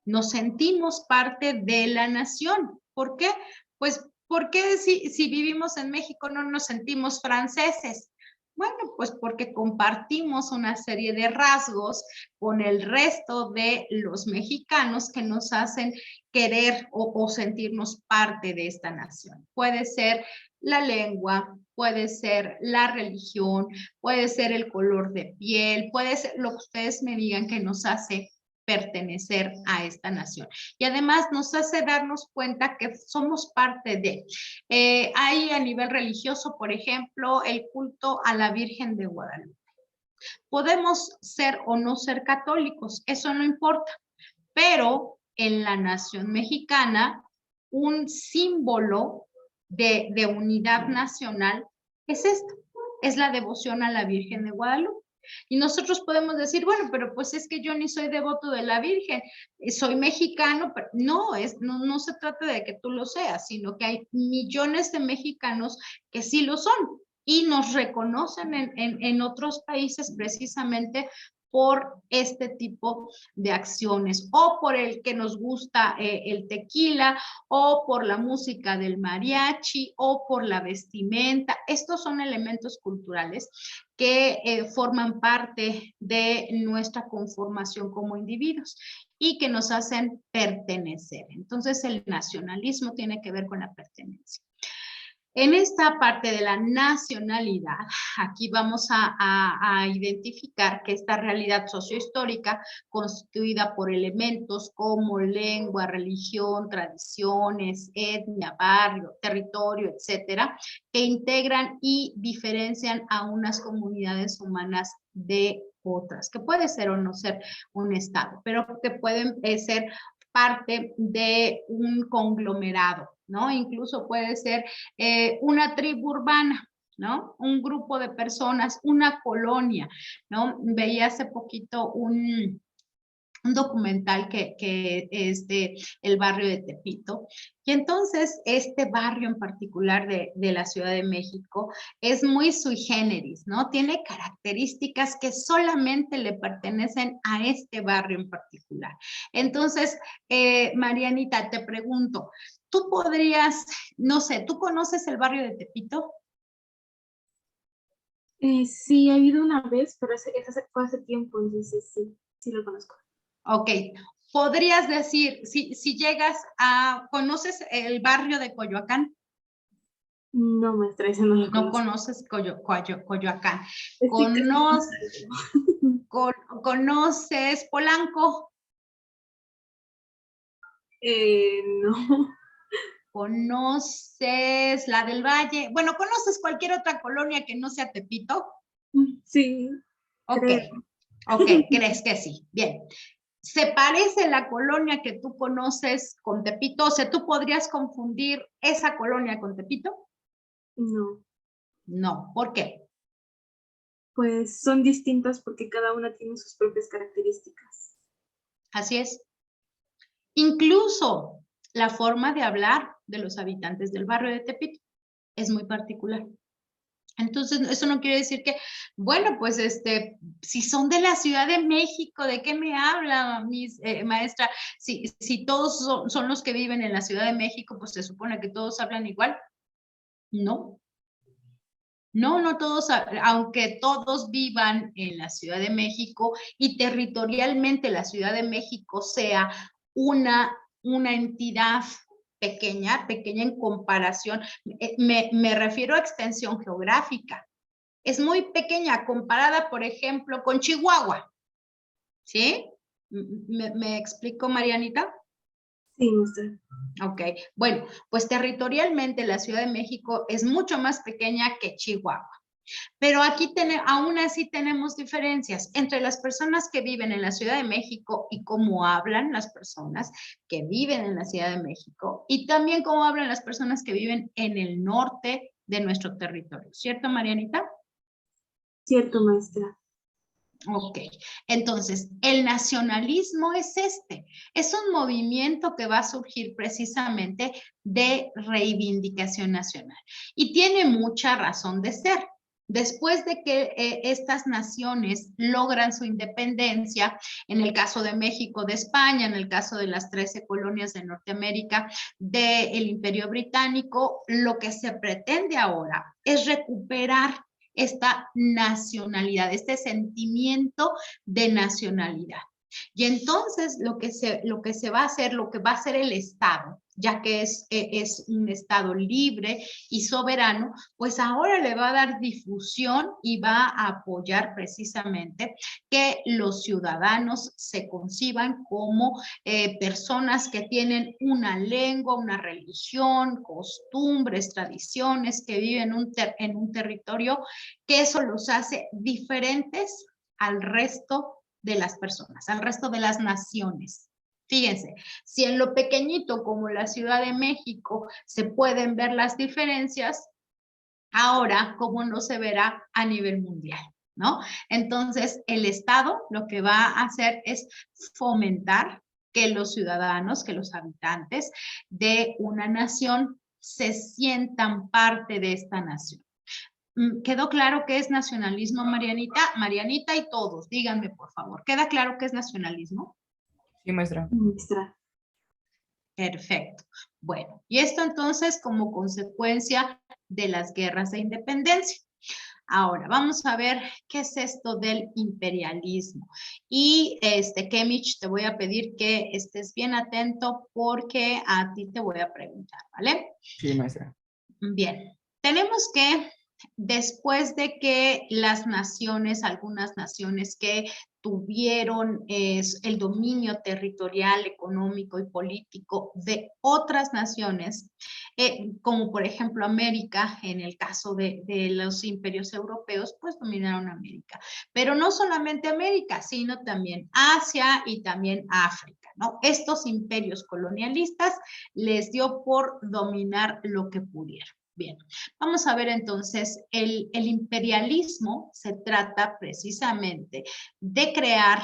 nos sentimos parte de la nación. ¿Por qué? Pues, ¿por qué si vivimos en México no nos sentimos franceses? Bueno, pues porque compartimos una serie de rasgos con el resto de los mexicanos que nos hacen querer o sentirnos parte de esta nación. Puede ser la lengua, puede ser la religión, puede ser el color de piel, puede ser lo que ustedes me digan que nos hace pertenecer a esta nación. Y además nos hace darnos cuenta que somos parte de. Hay a nivel religioso, por ejemplo, el culto a la Virgen de Guadalupe. Podemos ser o no ser católicos, eso no importa, pero en la nación mexicana, un símbolo de unidad nacional es esto. es la devoción a la Virgen de Guadalupe. Y nosotros podemos decir, bueno, pero pues es que yo ni soy devoto de la Virgen, soy mexicano, pero no se trata de que tú lo seas, sino que hay millones de mexicanos que sí lo son y nos reconocen en otros países precisamente por este tipo de acciones, o por el que nos gusta el tequila, o por la música del mariachi, o por la vestimenta. Estos son elementos culturales que forman parte de nuestra conformación como individuos y que nos hacen pertenecer. Entonces, el nacionalismo tiene que ver con la pertenencia. En esta parte de la nacionalidad, aquí vamos a identificar que esta realidad sociohistórica, constituida por elementos como lengua, religión, tradiciones, etnia, barrio, territorio, etcétera, que integran y diferencian a unas comunidades humanas de otras, que puede ser o no ser un estado, pero que pueden ser parte de un conglomerado, ¿no? Incluso puede ser una tribu urbana, ¿no? Un grupo de personas, una colonia, ¿no? Veía hace poquito un documental que es de el barrio de Tepito. Y entonces este barrio en particular de la Ciudad de México es muy sui generis, ¿no? Tiene características que solamente le pertenecen a este barrio en particular. Entonces, Marianita, te pregunto, ¿tú podrías, no sé, ¿tú conoces el barrio de Tepito? Sí, ha habido una vez, pero fue hace tiempo, entonces sí lo conozco. Ok, podrías decir, si llegas a, ¿conoces el barrio de Coyoacán? No, maestra, ese no lo conozco. No conoces Coyoacán. ¿Conoces Polanco? No. ¿Conoces la del Valle? Bueno, ¿conoces cualquier otra colonia que no sea Tepito? Sí. Ok, Creo. ok, crees que sí. Bien. ¿Se parece la colonia que tú conoces con Tepito? O sea, ¿tú podrías confundir esa colonia con Tepito? No. No, ¿por qué? Pues son distintas porque cada una tiene sus propias características. Así es. Incluso la forma de hablar de los habitantes del barrio de Tepito es muy particular. Entonces, eso no quiere decir que, bueno, pues si son de la Ciudad de México, ¿de qué me habla, maestra? Si todos son los que viven en la Ciudad de México, pues se supone que todos hablan igual. No. No todos, aunque todos vivan en la Ciudad de México y territorialmente la Ciudad de México sea una entidad pequeña en comparación, me refiero a extensión geográfica. Es muy pequeña comparada, por ejemplo, con Chihuahua. ¿Sí? ¿Me explico, Marianita? Sí, maestra. Ok, bueno, pues territorialmente la Ciudad de México es mucho más pequeña que Chihuahua. Pero aquí aún así tenemos diferencias entre las personas que viven en la Ciudad de México y cómo hablan las personas que viven en la Ciudad de México y también cómo hablan las personas que viven en el norte de nuestro territorio. ¿Cierto, Marianita? Cierto, maestra. Ok, entonces el nacionalismo es es un movimiento que va a surgir precisamente de reivindicación nacional y tiene mucha razón de ser. Después de que estas naciones logran su independencia, en el caso de México, de España, en el caso de las 13 colonias de Norteamérica, del Imperio Británico, lo que se pretende ahora es recuperar esta nacionalidad, este sentimiento de nacionalidad. Y entonces lo que se va a hacer, lo que va a hacer el Estado, ya que es un Estado libre y soberano, pues ahora le va a dar difusión y va a apoyar precisamente que los ciudadanos se conciban como personas que tienen una lengua, una religión, costumbres, tradiciones, que viven en un territorio, que eso los hace diferentes al resto de las personas, al resto de las naciones. Fíjense, si en lo pequeñito como la Ciudad de México se pueden ver las diferencias, Ahora, ¿cómo no se verá a nivel mundial? ¿No? Entonces, el Estado lo que va a hacer es fomentar que los ciudadanos, que los habitantes de una nación se sientan parte de esta nación. ¿Quedó claro qué es nacionalismo, Marianita? Marianita y todos, díganme por favor. ¿Queda claro qué es nacionalismo? Sí, maestra. Maestra. Perfecto. Bueno, y esto entonces como consecuencia de las guerras de independencia. Ahora, vamos a ver qué es esto del imperialismo. Y Kemich, te voy a pedir que estés bien atento porque a ti te voy a preguntar, ¿vale? Sí, maestra. Bien, tenemos que después de que las naciones, algunas naciones que tuvieron el dominio territorial, económico y político de otras naciones, como por ejemplo América, en el caso de los imperios europeos, pues dominaron América. Pero no solamente América, sino también Asia y también África, ¿no? Estos imperios colonialistas les dio por dominar lo que pudieron. Bien, vamos a ver entonces, el imperialismo se trata precisamente de crear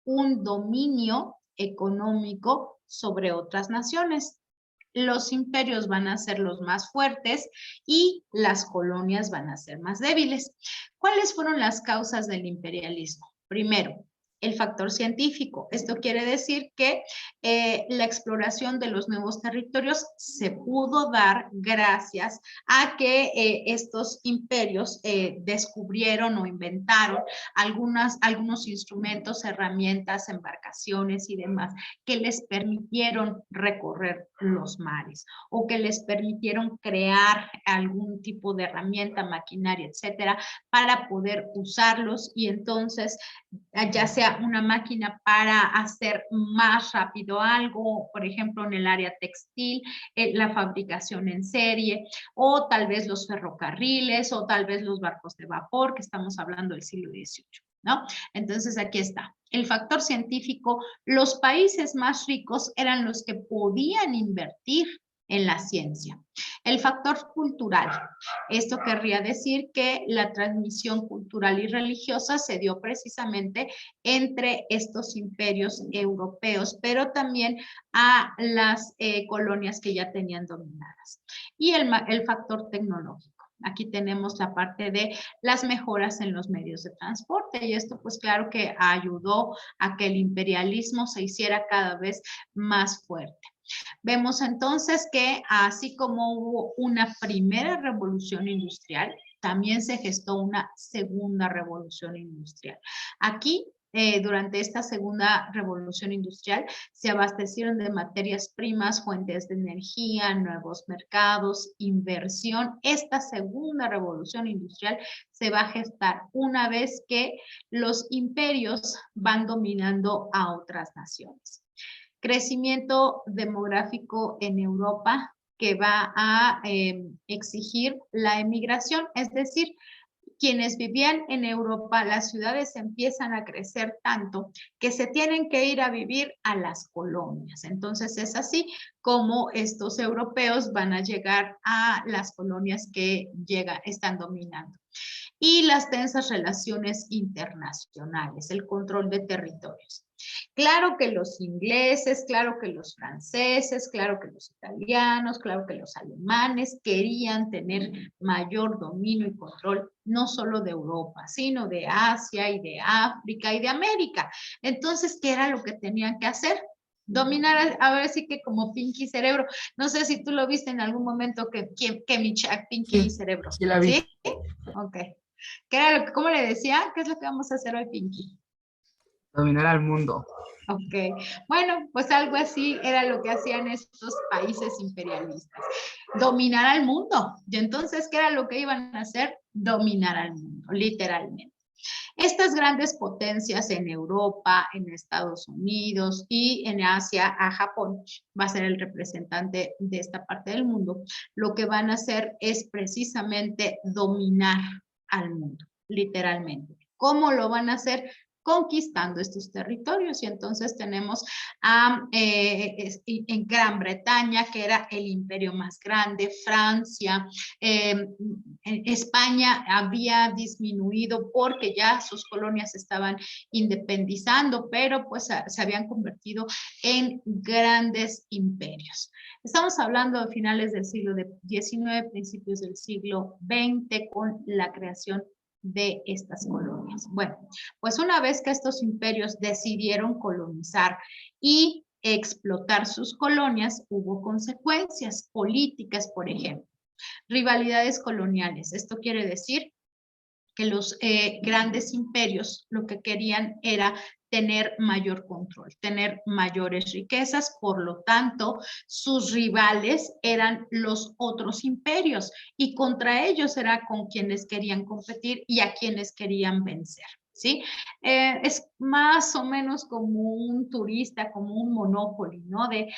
un dominio económico sobre otras naciones. Los imperios van a ser los más fuertes y las colonias van a ser más débiles. ¿Cuáles fueron las causas del imperialismo? Primero, el factor científico. Esto quiere decir que la exploración de los nuevos territorios se pudo dar gracias a que estos imperios descubrieron o inventaron algunos instrumentos, herramientas, embarcaciones y demás que les permitieron recorrer los mares o que les permitieron crear algún tipo de herramienta, maquinaria, etcétera, para poder usarlos y entonces ya sea una máquina para hacer más rápido algo, por ejemplo, en el área textil, la fabricación en serie, o tal vez los ferrocarriles, o tal vez los barcos de vapor, que estamos hablando del siglo XVIII, ¿no? Entonces, aquí está. El factor científico, los países más ricos eran los que podían invertir en la ciencia. El factor cultural, esto querría decir que la transmisión cultural y religiosa se dio precisamente entre estos imperios europeos, pero también a las colonias que ya tenían dominadas. Y el factor tecnológico. Aquí tenemos la parte de las mejoras en los medios de transporte y esto pues claro que ayudó a que el imperialismo se hiciera cada vez más fuerte. Vemos entonces que así como hubo una primera revolución industrial, también se gestó una segunda revolución industrial. Aquí, durante esta segunda revolución industrial, se abastecieron de materias primas, fuentes de energía, nuevos mercados, inversión. Esta segunda revolución industrial se va a gestar una vez que los imperios van dominando a otras naciones. Crecimiento demográfico en Europa que va a exigir la emigración, es decir, quienes vivían en Europa, las ciudades empiezan a crecer tanto que se tienen que ir a vivir a las colonias. Entonces es así como estos europeos van a llegar a las colonias que están dominando. Y las tensas relaciones internacionales, el control de territorios. Claro que los ingleses, claro que los franceses, claro que los italianos, claro que los alemanes querían tener mayor dominio y control, no solo de Europa, sino de Asia y de África y de América. Entonces, ¿qué era lo que tenían que hacer? Dominar, a ver si que como Pinky Cerebro. No sé si tú lo viste en algún momento que Pinky Sí, Cerebro. sí la vi. ¿Sí? Ok. ¿Qué era ¿Cómo le decía? ¿Qué es lo que vamos a hacer hoy, Pinky? Dominar al mundo. Ok, bueno, pues algo así era lo que hacían estos países imperialistas, dominar al mundo. Y entonces, ¿qué era lo que iban a hacer? Dominar al mundo, literalmente. Estas grandes potencias en Europa, en Estados Unidos y en Asia, a Japón, va a ser el representante de esta parte del mundo, lo que van a hacer es precisamente dominar al mundo, literalmente. ¿Cómo lo van a hacer? conquistando estos territorios. Y entonces tenemos en Gran Bretaña, que era el imperio más grande, Francia, España había disminuido porque ya sus colonias estaban independizando, pero pues se habían convertido en grandes imperios. Estamos hablando de finales del siglo XIX, principios del siglo XX, con la creación de estas colonias. Bueno, pues una vez que estos imperios decidieron colonizar y explotar sus colonias, hubo consecuencias políticas, por ejemplo. Rivalidades coloniales. Esto quiere decir que los grandes imperios lo que querían era tener mayor control, tener mayores riquezas, por lo tanto, sus rivales eran los otros imperios y contra ellos era con quienes querían competir y a quienes querían vencer. ¿Sí? Es más o menos como un turista, como un Monopoly, ¿no? De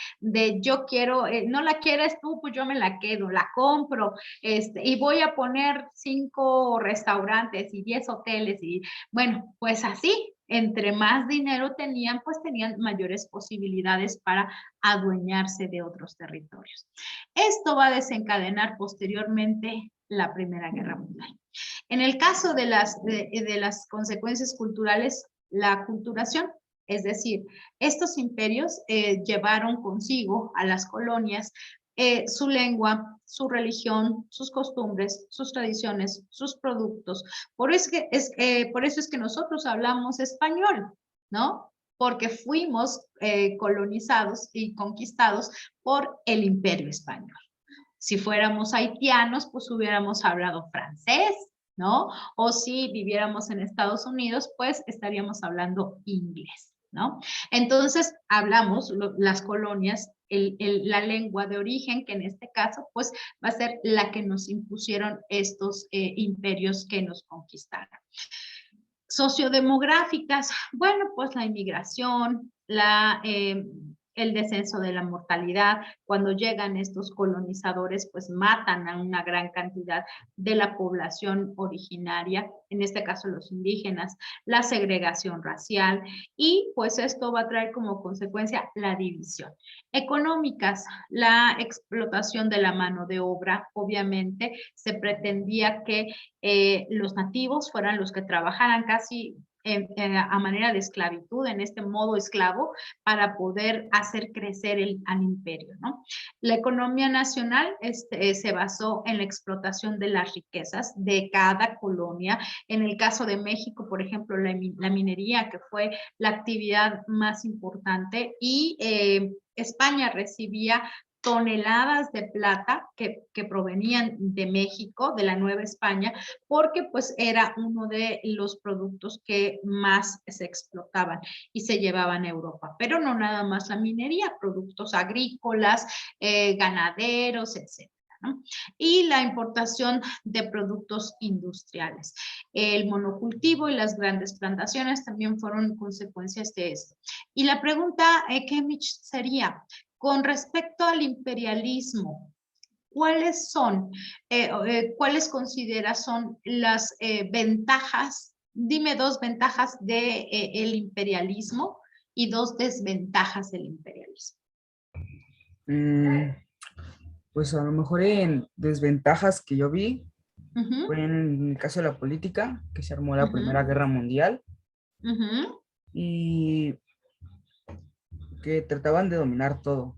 yo quiero, no la quieres tú, pues yo me la quedo, la compro, y voy a poner 5 restaurantes y 10 hoteles y bueno, pues así, entre más dinero tenían, pues tenían mayores posibilidades para adueñarse de otros territorios. Esto va a desencadenar posteriormente la Primera Guerra Mundial. En el caso de las consecuencias culturales, la aculturación, es decir, estos imperios llevaron consigo a las colonias su lengua, su religión, sus costumbres, sus tradiciones, sus productos. Por eso es que nosotros hablamos español, ¿no? Porque fuimos colonizados y conquistados por el Imperio Español. Si fuéramos haitianos, pues hubiéramos hablado francés, ¿no? O si viviéramos en Estados Unidos, pues estaríamos hablando inglés, ¿no? Entonces, hablamos las colonias, la lengua de origen, que en este caso, pues va a ser la que nos impusieron estos imperios que nos conquistaron. Sociodemográficas, bueno, pues la inmigración, el descenso de la mortalidad. Cuando llegan estos colonizadores, pues matan a una gran cantidad de la población originaria, en este caso los indígenas, la segregación racial, y pues esto va a traer como consecuencia la división. Económicas, la explotación de la mano de obra. Obviamente se pretendía que los nativos fueran los que trabajaran casi a manera de esclavitud, en este modo esclavo, para poder hacer crecer al imperio, ¿no? La economía nacional se basó en la explotación de las riquezas de cada colonia. En el caso de México, por ejemplo, la minería, que fue la actividad más importante, y España recibía toneladas de plata que provenían de México, de la Nueva España, porque pues era uno de los productos que más se explotaban y se llevaban a Europa. Pero no nada más la minería, productos agrícolas, ganaderos, etc. ¿no? Y la importación de productos industriales. El monocultivo y las grandes plantaciones también fueron consecuencias de esto. Y la pregunta, Kemich, sería, con respecto al imperialismo, ¿cuáles consideras son las ventajas? Dime 2 ventajas del imperialismo y 2 desventajas del imperialismo. Pues a lo mejor en desventajas que yo vi, Uh-huh. fue en el caso de la política, que se armó la Primera Guerra Mundial, y que trataban de dominar todo.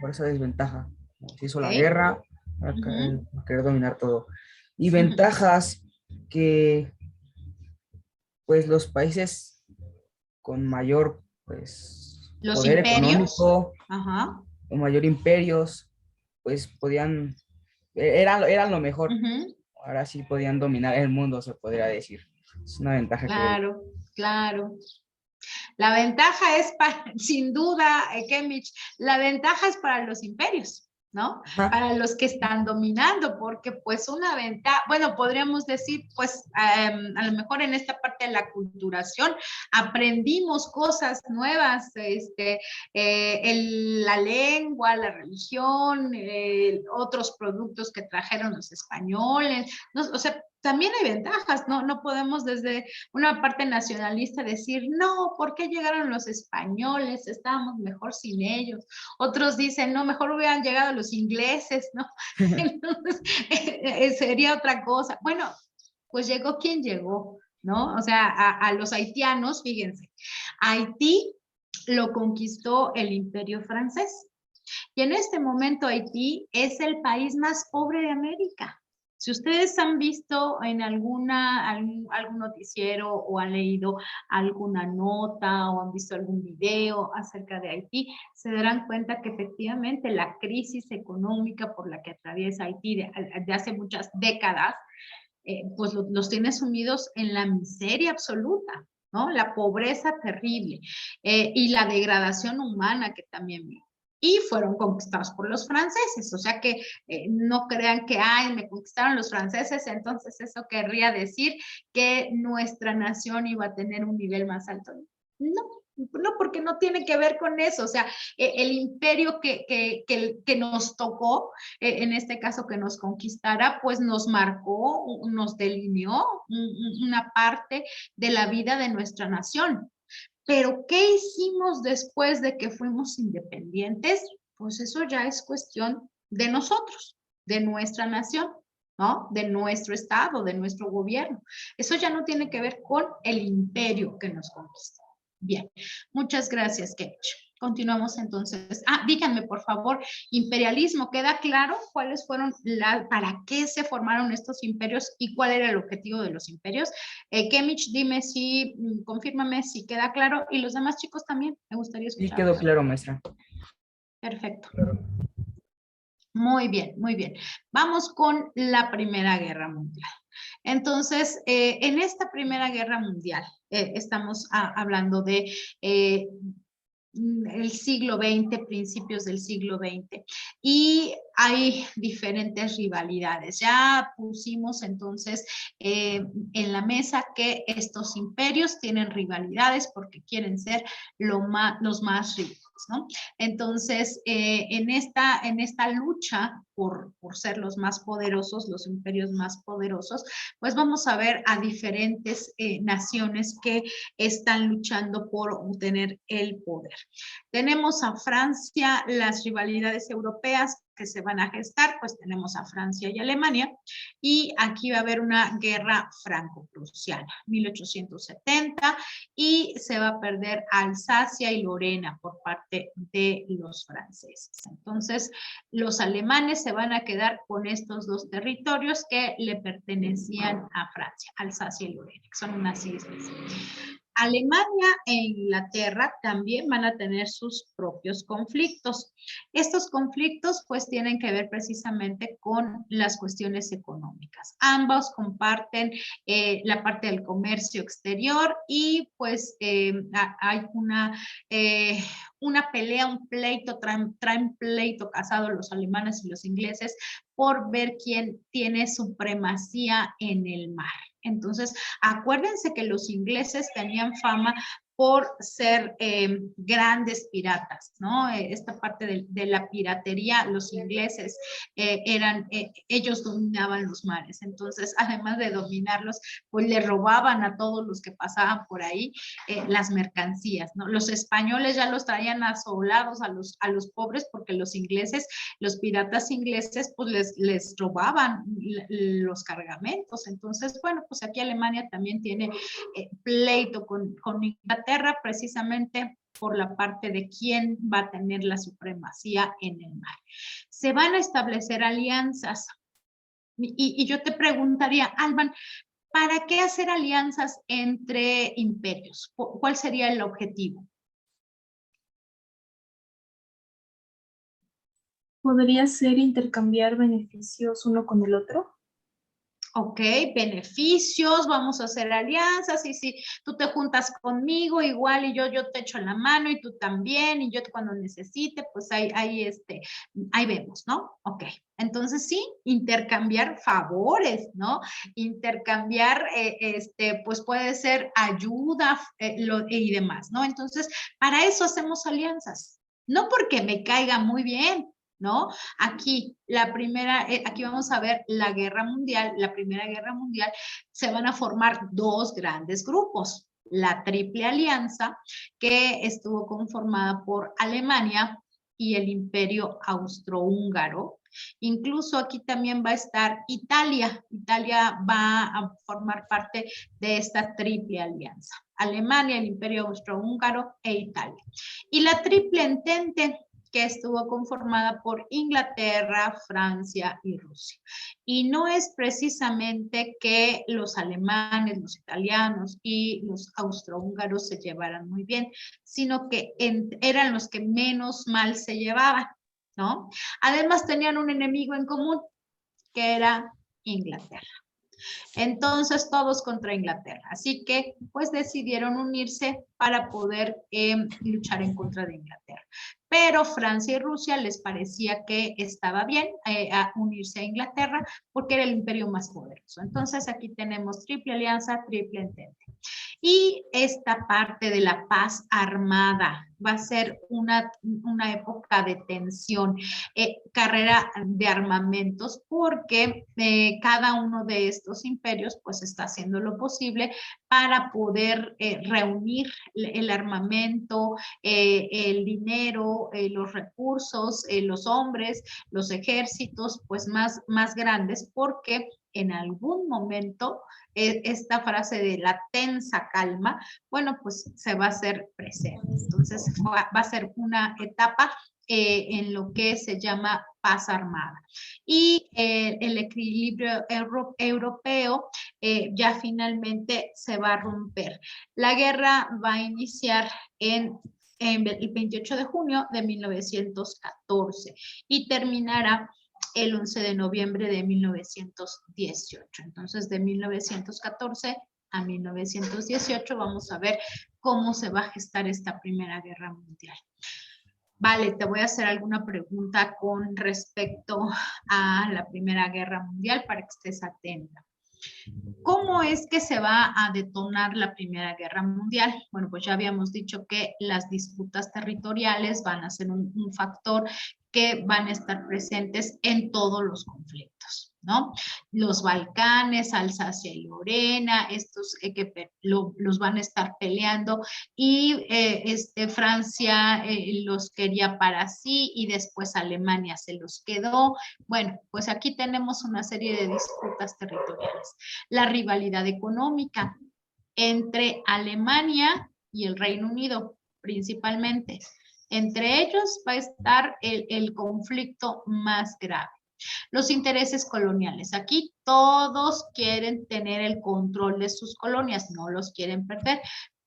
Por esa desventaja. Se hizo la guerra para querer dominar todo. Y ventajas que pues los países con mayor pues los poder imperios económico, con mayor imperios, pues podían, eran lo mejor. Ahora sí podían dominar el mundo, se podría decir. Es una ventaja. Claro, claro. La ventaja es, sin duda, Kemich, la ventaja es para los imperios, ¿no? Para los que están dominando, porque pues una ventaja, bueno, podríamos decir, pues a lo mejor en esta parte de la aculturación aprendimos cosas nuevas, la lengua, la religión, otros productos que trajeron los españoles, ¿no? O sea, también hay ventajas, ¿no? No podemos desde una parte nacionalista decir, no, ¿por qué llegaron los españoles? Estábamos mejor sin ellos. Otros dicen, no, mejor hubieran llegado los ingleses, ¿no? Entonces, sería otra cosa. Bueno, pues llegó quien llegó, ¿no? O sea, a los haitianos, fíjense, Haití lo conquistó el Imperio francés. Y en este momento Haití es el país más pobre de América. Si ustedes han visto en algún noticiero o han leído alguna nota o han visto algún video acerca de Haití, se darán cuenta que efectivamente la crisis económica por la que atraviesa Haití de hace muchas décadas, pues los tiene sumidos en la miseria absoluta, ¿no? La pobreza terrible y la degradación humana que también vive. Y fueron conquistados por los franceses, o sea que no crean que, ay, me conquistaron los franceses, entonces eso querría decir que nuestra nación iba a tener un nivel más alto. No, porque no tiene que ver con eso, o sea, el imperio que nos tocó, en este caso que nos conquistara, pues nos marcó, nos delineó una parte de la vida de nuestra nación. Pero ¿qué hicimos después de que fuimos independientes? Pues eso ya es cuestión de nosotros, de nuestra nación, ¿no? De nuestro estado, de nuestro gobierno. Eso ya no tiene que ver con el imperio que nos conquistó. Bien, muchas gracias, Kevich. Continuamos entonces. Díganme, por favor, imperialismo, ¿queda claro cuáles fueron, para qué se formaron estos imperios y cuál era el objetivo de los imperios? Kemich, dime si, confírmame si queda claro, y los demás chicos también, me gustaría escuchar. Sí, quedó claro, maestra. Perfecto. Muy bien, muy bien. Vamos con la Primera Guerra Mundial. Entonces, en esta Primera Guerra Mundial, estamos hablando de el siglo XX, principios del siglo XX, y hay diferentes rivalidades. Ya pusimos entonces en la mesa que estos imperios tienen rivalidades porque quieren ser los más ricos, ¿no? Entonces, en esta lucha por ser los más poderosos, los imperios más poderosos, pues vamos a ver a diferentes naciones que están luchando por obtener el poder. Tenemos a Francia, las rivalidades europeas que se van a gestar, pues tenemos a Francia y Alemania, y aquí va a haber una guerra franco-prusiana, 1870, y se va a perder Alsacia y Lorena por parte de los franceses. Entonces, los alemanes se van a quedar con estos dos territorios que le pertenecían a Francia, Alsacia y Lorena, que son unas islas. Alemania e Inglaterra también van a tener sus propios conflictos. Estos conflictos pues tienen que ver precisamente con las cuestiones económicas. Ambos comparten la parte del comercio exterior y pues hay una pelea, un pleito, traen pleito casado los alemanes y los ingleses por ver quién tiene supremacía en el mar. Entonces, acuérdense que los ingleses tenían fama por ser grandes piratas, ¿no? Esta parte de la piratería, los ingleses ellos dominaban los mares, entonces además de dominarlos, pues le robaban a todos los que pasaban por ahí las mercancías, ¿no? Los españoles ya los traían asolados a los pobres porque los ingleses, los piratas ingleses, pues les robaban los cargamentos, entonces, bueno, pues aquí Alemania también tiene pleito con Inglaterra, precisamente por la parte de quién va a tener la supremacía en el mar. Se van a establecer alianzas. Y yo te preguntaría, Alban, ¿para qué hacer alianzas entre imperios? ¿Cuál sería el objetivo? ¿Podría ser intercambiar beneficios uno con el otro? Ok, beneficios, vamos a hacer alianzas y si tú te juntas conmigo igual y yo te echo la mano y tú también y yo cuando necesite, pues ahí vemos, ¿no? Ok, entonces sí, intercambiar favores, ¿no? Intercambiar, pues puede ser ayuda y demás, ¿no? Entonces, para eso hacemos alianzas, no porque me caiga muy bien, ¿no? Aquí, aquí vamos a ver la guerra mundial, la Primera Guerra Mundial, se van a formar dos grandes grupos. La Triple Alianza, que estuvo conformada por Alemania y el Imperio Austrohúngaro. Incluso aquí también va a estar Italia. Italia va a formar parte de esta Triple Alianza. Alemania, el Imperio Austrohúngaro e Italia. Y la Triple Entente, que estuvo conformada por Inglaterra, Francia y Rusia. Y no es precisamente que los alemanes, los italianos y los austrohúngaros se llevaran muy bien, sino que eran los que menos mal se llevaban, ¿no? Además tenían un enemigo en común, que era Inglaterra. Entonces todos contra Inglaterra, así que pues decidieron unirse para poder luchar en contra de Inglaterra. Pero Francia y Rusia les parecía que estaba bien unirse a Inglaterra porque era el imperio más poderoso. Entonces aquí tenemos Triple Alianza, Triple Entente. Y esta parte de la paz armada va a ser una época de tensión, carrera de armamentos, porque cada uno de estos imperios pues está haciendo lo posible para poder reunir el armamento, el dinero, los recursos, los hombres, los ejércitos pues más grandes, porque en algún momento esta frase de la tensa calma, bueno, pues se va a hacer presente. Entonces va a ser una etapa en lo que se llama paz armada. Y el equilibrio europeo ya finalmente se va a romper. La guerra va a iniciar en el 28 de junio de 1914 y terminará el 11 de noviembre de 1918. Entonces, de 1914 a 1918 vamos a ver cómo se va a gestar esta Primera Guerra Mundial. Vale, te voy a hacer alguna pregunta con respecto a la Primera Guerra Mundial para que estés atenta. ¿Cómo es que se va a detonar la Primera Guerra Mundial? Bueno, pues ya habíamos dicho que las disputas territoriales van a ser un factor que van a estar presentes en todos los conflictos, ¿no? Los Balcanes, Alsacia y Lorena, estos que los van a estar peleando y Francia los quería para sí y después Alemania se los quedó. Bueno, pues aquí tenemos una serie de disputas territoriales. La rivalidad económica entre Alemania y el Reino Unido, principalmente. Entre ellos va a estar el conflicto más grave. Los intereses coloniales. Aquí todos quieren tener el control de sus colonias, no los quieren perder,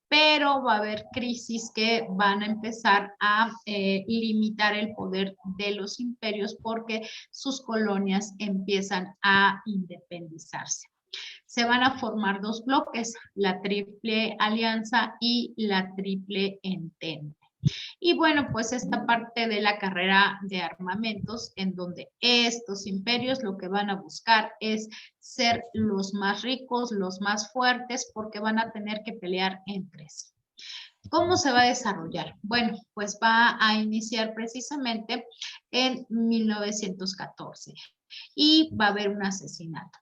pero va a haber crisis que van a empezar a limitar el poder de los imperios porque sus colonias empiezan a independizarse. Se van a formar dos bloques, la Triple Alianza y la Triple Entente. Y bueno, pues esta parte de la carrera de armamentos en donde estos imperios lo que van a buscar es ser los más ricos, los más fuertes, porque van a tener que pelear entre sí. ¿Cómo se va a desarrollar? Bueno, pues va a iniciar precisamente en 1914 y va a haber un asesinato.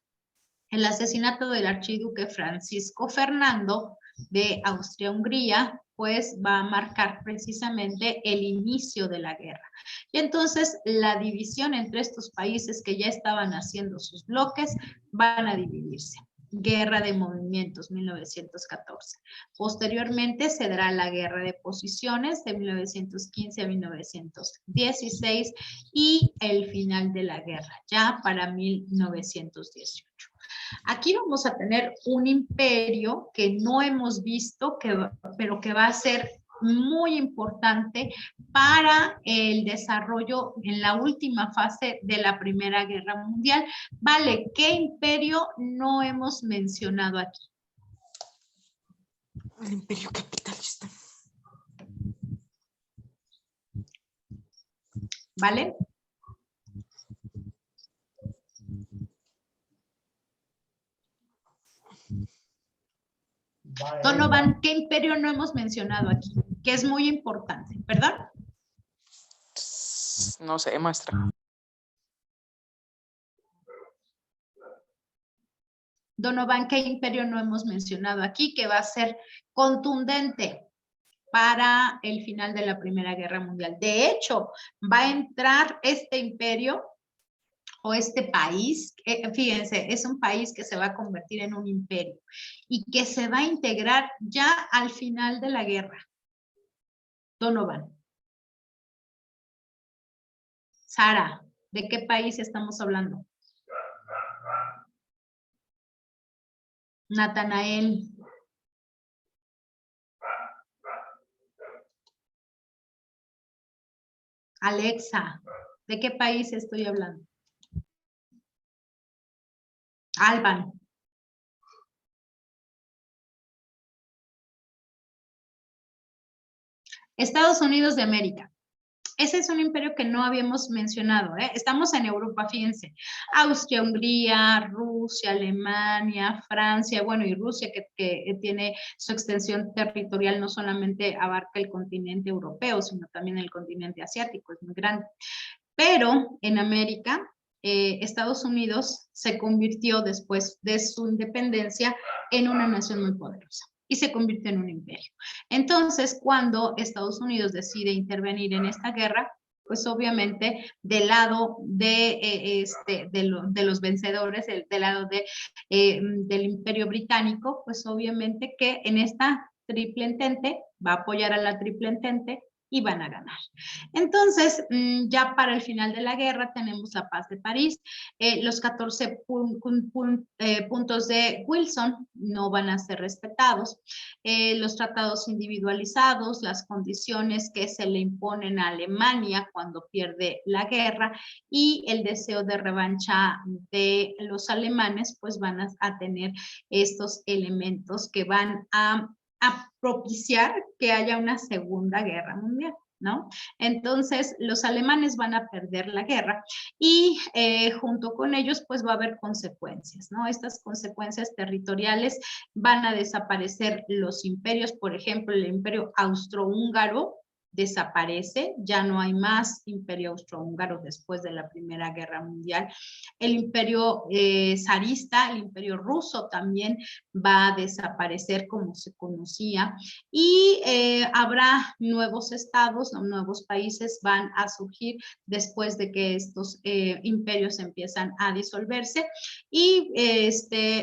El asesinato del archiduque Francisco Fernando de Austria-Hungría, pues va a marcar precisamente el inicio de la guerra. Y entonces la división entre estos países que ya estaban haciendo sus bloques van a dividirse. Guerra de Movimientos, 1914. Posteriormente se dará la Guerra de Posiciones de 1915 a 1916 y el final de la guerra ya para 1918. Aquí vamos a tener un imperio que no hemos visto, pero que va a ser muy importante para el desarrollo en la última fase de la Primera Guerra Mundial. Vale, ¿qué imperio no hemos mencionado aquí? El imperio capitalista. ¿Vale? Donovan, ¿qué imperio no hemos mencionado aquí? Que es muy importante, ¿verdad? No sé, maestra. Donovan, ¿qué imperio no hemos mencionado aquí que va a ser contundente para el final de la Primera Guerra Mundial? De hecho, va a entrar este imperio o este país, fíjense, es un país que se va a convertir en un imperio y que se va a integrar ya al final de la guerra. Donovan. Sara, ¿de qué país estamos hablando? Natanael. Alexa, ¿de qué país estoy hablando? Alban. Estados Unidos de América. Ese es un imperio que no habíamos mencionado, ¿eh? Estamos en Europa, fíjense. Austria, Hungría, Rusia, Alemania, Francia, bueno, y Rusia que tiene su extensión territorial, no solamente abarca el continente europeo, sino también el continente asiático, es muy grande. Pero en América, Estados Unidos se convirtió después de su independencia en una nación muy poderosa y se convirtió en un imperio. Entonces, cuando Estados Unidos decide intervenir en esta guerra, pues obviamente del lado de los vencedores, del lado del Imperio Británico, pues obviamente que en esta triple entente va a apoyar a la triple entente y van a ganar. Entonces, ya para el final de la guerra tenemos la paz de París. Los 14 puntos de Wilson no van a ser respetados. Los tratados individualizados, las condiciones que se le imponen a Alemania cuando pierde la guerra y el deseo de revancha de los alemanes, pues van a tener estos elementos que van a propiciar que haya una segunda guerra mundial, ¿no? Entonces, los alemanes van a perder la guerra y junto con ellos, pues va a haber consecuencias, ¿no? Estas consecuencias territoriales van a desaparecer los imperios, por ejemplo, el imperio austrohúngaro desaparece, ya no hay más imperio austrohúngaro después de la Primera Guerra Mundial. El imperio zarista, el imperio ruso también va a desaparecer como se conocía y habrá nuevos estados, nuevos países van a surgir después de que estos imperios empiezan a disolverse y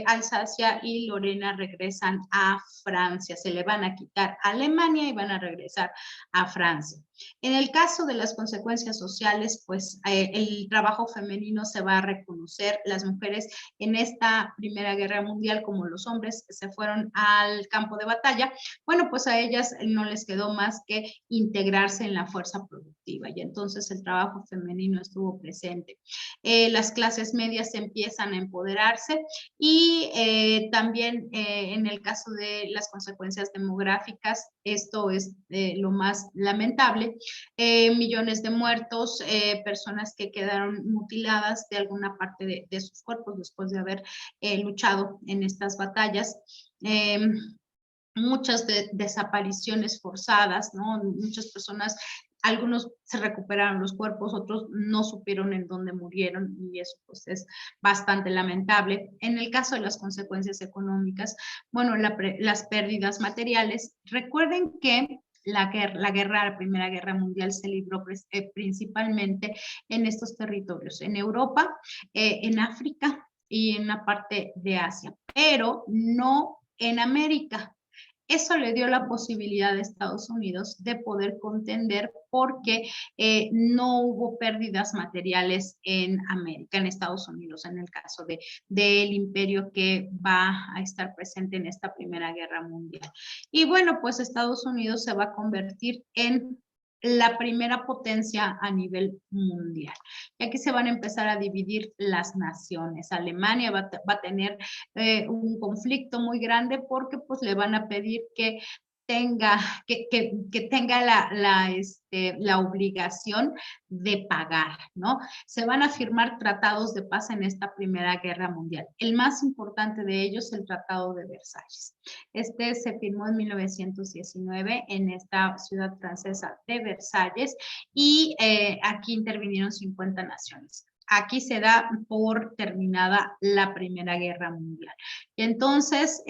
Alsacia y Lorena regresan a Francia, se le van a quitar a Alemania y van a regresar a Francia. En el caso de las consecuencias sociales, pues el trabajo femenino se va a reconocer. Las mujeres en esta Primera Guerra Mundial, como los hombres que se fueron al campo de batalla, bueno, pues a ellas no les quedó más que integrarse en la fuerza productiva y entonces el trabajo femenino estuvo presente. Las clases medias empiezan a empoderarse y también en el caso de las consecuencias demográficas, esto es lo más lamentable, millones de muertos, personas que quedaron mutiladas de alguna parte de sus cuerpos después de haber luchado en estas batallas. Muchas desapariciones forzadas, ¿no? Muchas personas, algunos se recuperaron los cuerpos, otros no supieron en dónde murieron y eso pues es bastante lamentable. En el caso de las consecuencias económicas, bueno, las pérdidas materiales, recuerden que la Primera Guerra Mundial se libró principalmente en estos territorios, en Europa, en África y en una parte de Asia, pero no en América. Eso le dio la posibilidad a Estados Unidos de poder contender porque no hubo pérdidas materiales en América, en Estados Unidos, en el caso del imperio que va a estar presente en esta Primera Guerra Mundial. Y bueno, pues Estados Unidos se va a convertir en la primera potencia a nivel mundial. Y aquí se van a empezar a dividir las naciones. Alemania va a tener un conflicto muy grande porque pues le van a pedir que tenga, que tenga la obligación de pagar, ¿no? Se van a firmar tratados de paz en esta Primera Guerra Mundial. El más importante de ellos, el Tratado de Versalles. Este se firmó en 1919 en esta ciudad francesa de Versalles y aquí intervinieron 50 naciones. Aquí se da por terminada la Primera Guerra Mundial. Y entonces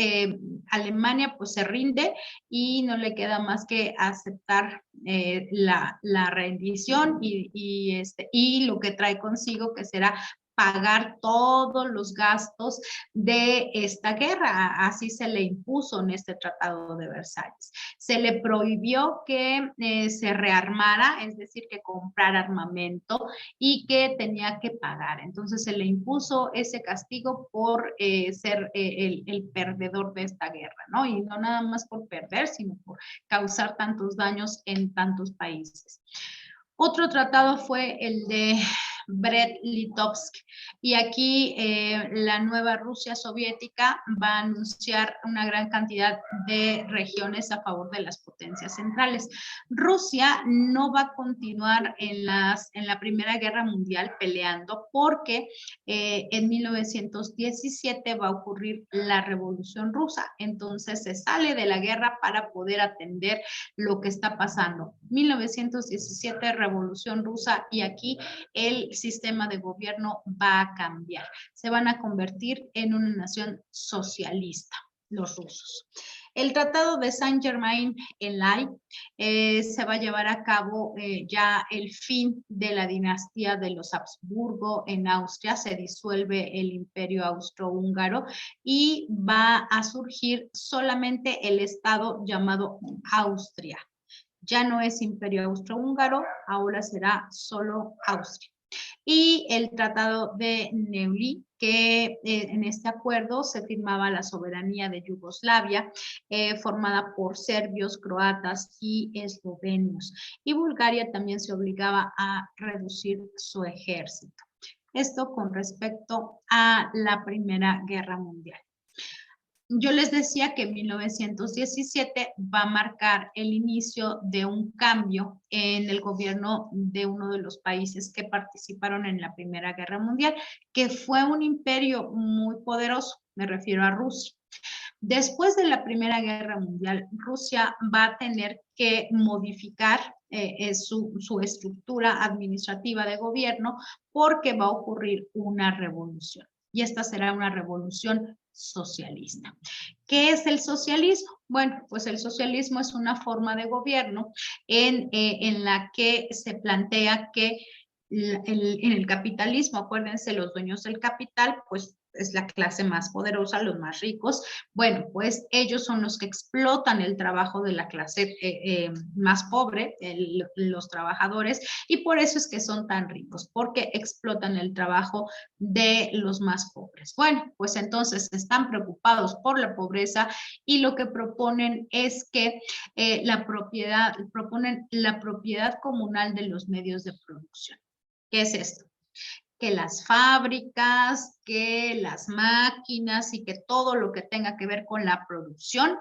Alemania pues se rinde y no le queda más que aceptar la rendición y lo que trae consigo que será pagar todos los gastos de esta guerra. Así se le impuso en este Tratado de Versalles. Se le prohibió que se rearmara, es decir, que comprara armamento y que tenía que pagar. Entonces se le impuso ese castigo por ser el perdedor de esta guerra, ¿no? Y no nada más por perder, sino por causar tantos daños en tantos países. Otro tratado fue el de Brest-Litovsk y aquí la nueva Rusia soviética va a anunciar una gran cantidad de regiones a favor de las potencias centrales. Rusia no va a continuar en la Primera Guerra Mundial peleando porque en 1917 va a ocurrir la Revolución Rusa, entonces se sale de la guerra para poder atender lo que está pasando. 1917, Revolución Rusa, y aquí el sistema de gobierno va a cambiar. Se van a convertir en una nación socialista, los rusos. El Tratado de Saint-Germain-en-Laye se va a llevar a cabo ya el fin de la dinastía de los Habsburgo en Austria, se disuelve el Imperio Austrohúngaro y va a surgir solamente el estado llamado Austria. Ya no es Imperio Austrohúngaro, ahora será solo Austria. Y el Tratado de Neuilly, que en este acuerdo se firmaba la soberanía de Yugoslavia, formada por serbios, croatas y eslovenios. Y Bulgaria también se obligaba a reducir su ejército. Esto con respecto a la Primera Guerra Mundial. Yo les decía que 1917 va a marcar el inicio de un cambio en el gobierno de uno de los países que participaron en la Primera Guerra Mundial, que fue un imperio muy poderoso, me refiero a Rusia. Después de la Primera Guerra Mundial, Rusia va a tener que modificar su estructura administrativa de gobierno porque va a ocurrir una revolución. Y esta será una revolución socialista. ¿Qué es el socialismo? Bueno, pues el socialismo es una forma de gobierno en la que se plantea que en el capitalismo, acuérdense, los dueños del capital, pues es la clase más poderosa, los más ricos. Bueno, pues ellos son los que explotan el trabajo de la clase más pobre, los trabajadores, y por eso es que son tan ricos, porque explotan el trabajo de los más pobres. Bueno, pues entonces están preocupados por la pobreza y lo que proponen es que proponen la propiedad comunal de los medios de producción. ¿Qué es esto? Que las fábricas, que las máquinas y que todo lo que tenga que ver con la producción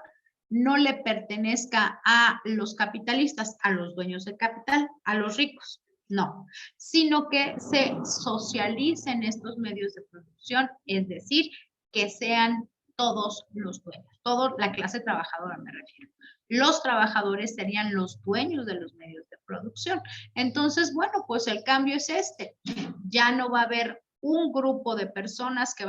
no le pertenezca a los capitalistas, a los dueños del capital, a los ricos, no, sino que se socialicen estos medios de producción, es decir, que sean todos los dueños, toda la clase trabajadora me refiero. Los trabajadores serían los dueños de los medios de producción. Entonces, bueno, pues el cambio es este. Ya no va a haber un grupo de personas que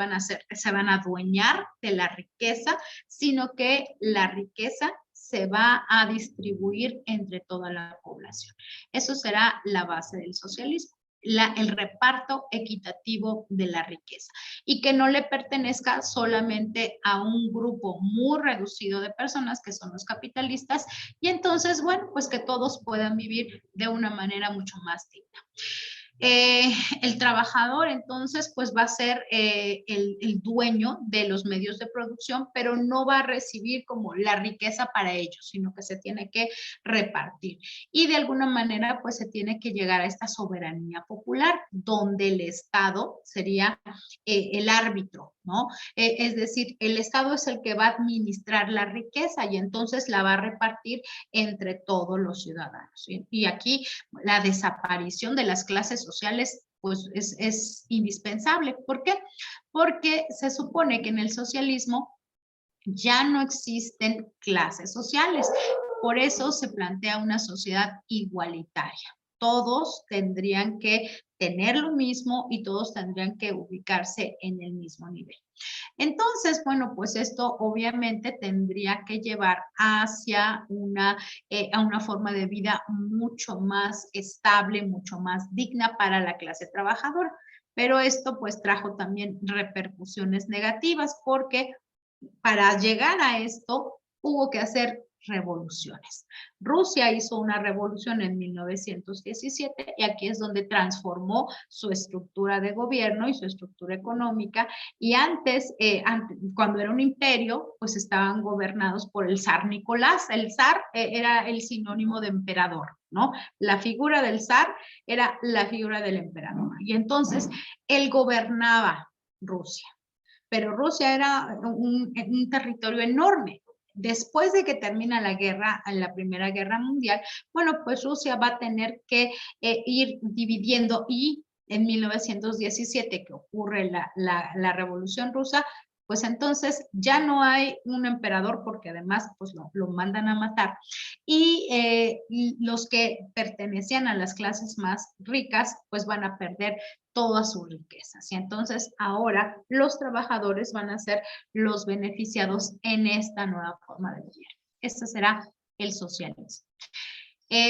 se van a adueñar de la riqueza, sino que la riqueza se va a distribuir entre toda la población. Eso será la base del socialismo. El reparto equitativo de la riqueza y que no le pertenezca solamente a un grupo muy reducido de personas que son los capitalistas y entonces, bueno, pues que todos puedan vivir de una manera mucho más digna. El trabajador entonces pues va a ser el dueño de los medios de producción, pero no va a recibir como la riqueza para ellos, sino que se tiene que repartir. Y de alguna manera pues se tiene que llegar a esta soberanía popular, donde el Estado sería el árbitro ¿no? Es decir, el Estado es el que va a administrar la riqueza y entonces la va a repartir entre todos los ciudadanos. Y aquí la desaparición de las clases sociales pues es indispensable. ¿Por qué? Porque se supone que en el socialismo ya no existen clases sociales. Por eso se plantea una sociedad igualitaria. Todos tendrían que tener lo mismo y todos tendrían que ubicarse en el mismo nivel. Entonces, bueno, pues esto obviamente tendría que llevar hacia a una forma de vida mucho más estable, mucho más digna para la clase trabajadora. Pero esto pues trajo también repercusiones negativas porque para llegar a esto hubo que hacer revoluciones. Rusia hizo una revolución en 1917 y aquí es donde transformó su estructura de gobierno y su estructura económica y antes, cuando era un imperio, pues estaban gobernados por el zar Nicolás. El zar era el sinónimo de emperador, ¿no? La figura del zar era la figura del emperador y entonces él gobernaba Rusia. Pero Rusia era un territorio enorme. Después de que termina la guerra, la Primera Guerra Mundial, bueno, pues Rusia va a tener que ir dividiendo y en 1917 que ocurre la Revolución Rusa, pues entonces ya no hay un emperador porque además pues lo mandan a matar y los que pertenecían a las clases más ricas pues van a perder todas sus riquezas. Y entonces ahora los trabajadores van a ser los beneficiados en esta nueva forma de gobierno. Este será el socialismo.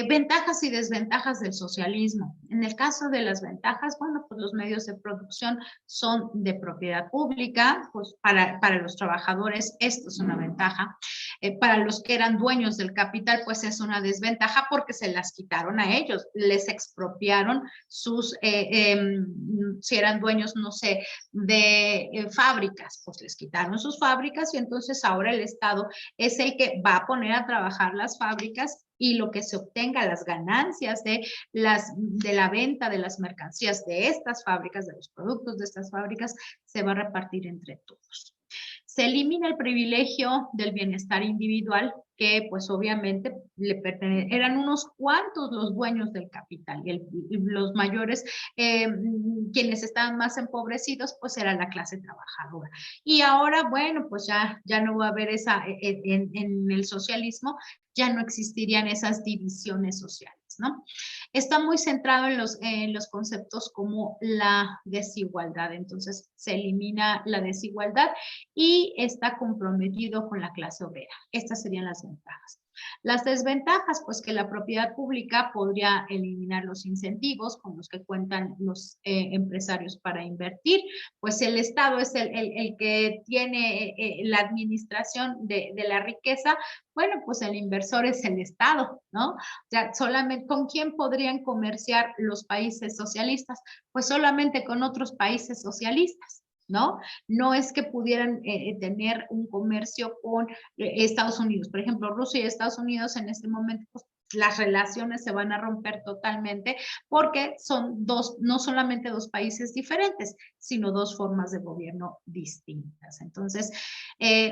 Ventajas y desventajas del socialismo. En el caso de las ventajas, bueno, pues los medios de producción son de propiedad pública, pues para los trabajadores esto es una ventaja. Para los que eran dueños del capital, pues es una desventaja porque se las quitaron a ellos, les expropiaron sus, si eran dueños, no sé, de fábricas, pues les quitaron sus fábricas y entonces ahora el Estado es el que va a poner a trabajar las fábricas y lo que se obtenga, las ganancias de la venta de las mercancías de estas fábricas, de los productos de estas fábricas, se va a repartir entre todos. Se elimina el privilegio del bienestar individual, que pues obviamente eran unos cuantos los dueños del capital y los mayores, quienes estaban más empobrecidos, pues era la clase trabajadora. Y ahora, bueno, pues ya no va a haber en el socialismo, ya no existirían esas divisiones sociales, ¿no? Está muy centrado en los conceptos como la desigualdad, entonces se elimina la desigualdad y está comprometido con la clase obrera. Estas serían las ventajas. Las desventajas, pues que la propiedad pública podría eliminar los incentivos con los que cuentan los empresarios para invertir, pues el Estado es el que tiene la administración de la riqueza, bueno, pues el inversor es el Estado, ¿no? O sea, solamente, ¿con quién podrían comerciar los países socialistas? Pues solamente con otros países socialistas, ¿no? No es que pudieran tener un comercio con Estados Unidos. Por ejemplo, Rusia y Estados Unidos en este momento, pues, las relaciones se van a romper totalmente porque son no solamente dos países diferentes, sino dos formas de gobierno distintas. Entonces,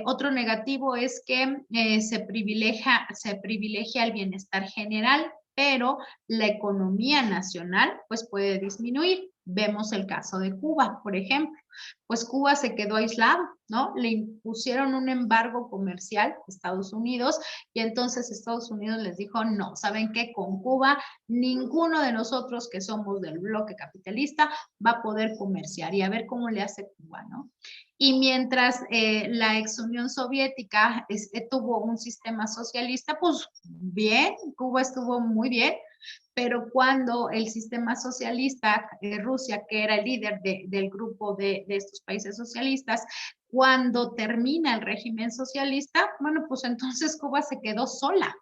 otro negativo es que se privilegia el bienestar general, pero la economía nacional pues puede disminuir. Vemos el caso de Cuba, por ejemplo. Pues Cuba se quedó aislado, ¿no? Le impusieron un embargo comercial a Estados Unidos y entonces Estados Unidos les dijo, no, ¿saben qué? Con Cuba ninguno de nosotros que somos del bloque capitalista va a poder comerciar y a ver cómo le hace Cuba, ¿no? Y mientras la ex Unión Soviética tuvo un sistema socialista, pues bien, Cuba estuvo muy bien, pero cuando el sistema socialista, Rusia, que era el líder del grupo de estos países socialistas, cuando termina el régimen socialista, bueno, pues entonces Cuba se quedó sola,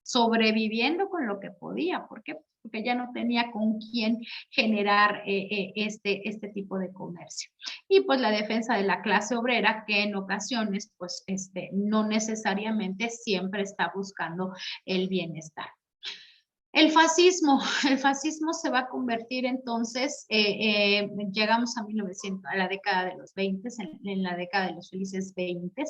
sobreviviendo con lo que podía. ¿Por qué? Porque ya no tenía con quién generar este tipo de comercio. Y pues la defensa de la clase obrera, que en ocasiones, pues no necesariamente siempre está buscando el bienestar. El fascismo se va a convertir entonces, llegamos a 1900, a la década de los 20, en la década de los felices 20,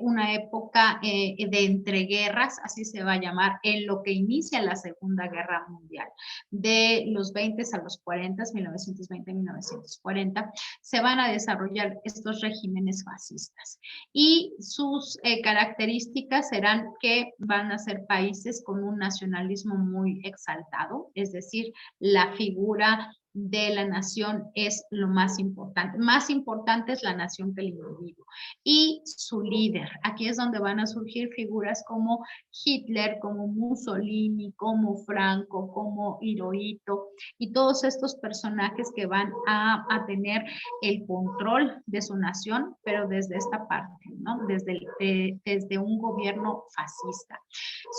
una época de entreguerras, así se va a llamar, en lo que inicia la Segunda Guerra Mundial. De los 20 a los 40, 1920 a 1940, se van a desarrollar estos regímenes fascistas. Y sus características serán que van a ser países con un nacionalismo muy exaltado, es decir, la figura de la nación es lo más importante es la nación que el individuo y su líder. Aquí es donde van a surgir figuras como Hitler, como Mussolini, como Franco, como Hirohito y todos estos personajes que van a tener el control de su nación, pero desde esta parte, ¿no? Desde un gobierno fascista.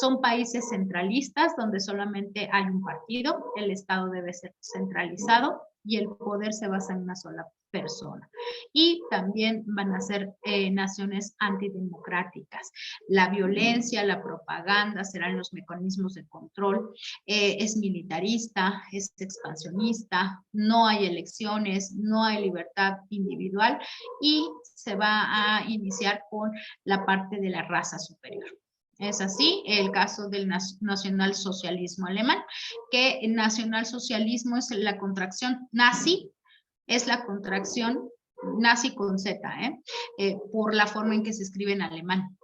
Son países centralistas donde solamente hay un partido, el Estado debe ser centralizado y el poder se basa en una sola persona. Y también van a ser naciones antidemocráticas. La violencia, la propaganda serán los mecanismos de control. Es militarista, es expansionista, no hay elecciones, no hay libertad individual y se va a iniciar con la parte de la raza superior. Es así el caso del nacionalsocialismo alemán, que el nacionalsocialismo es la contracción nazi, es la contracción nazi con Z, por la forma en que se escribe en alemán.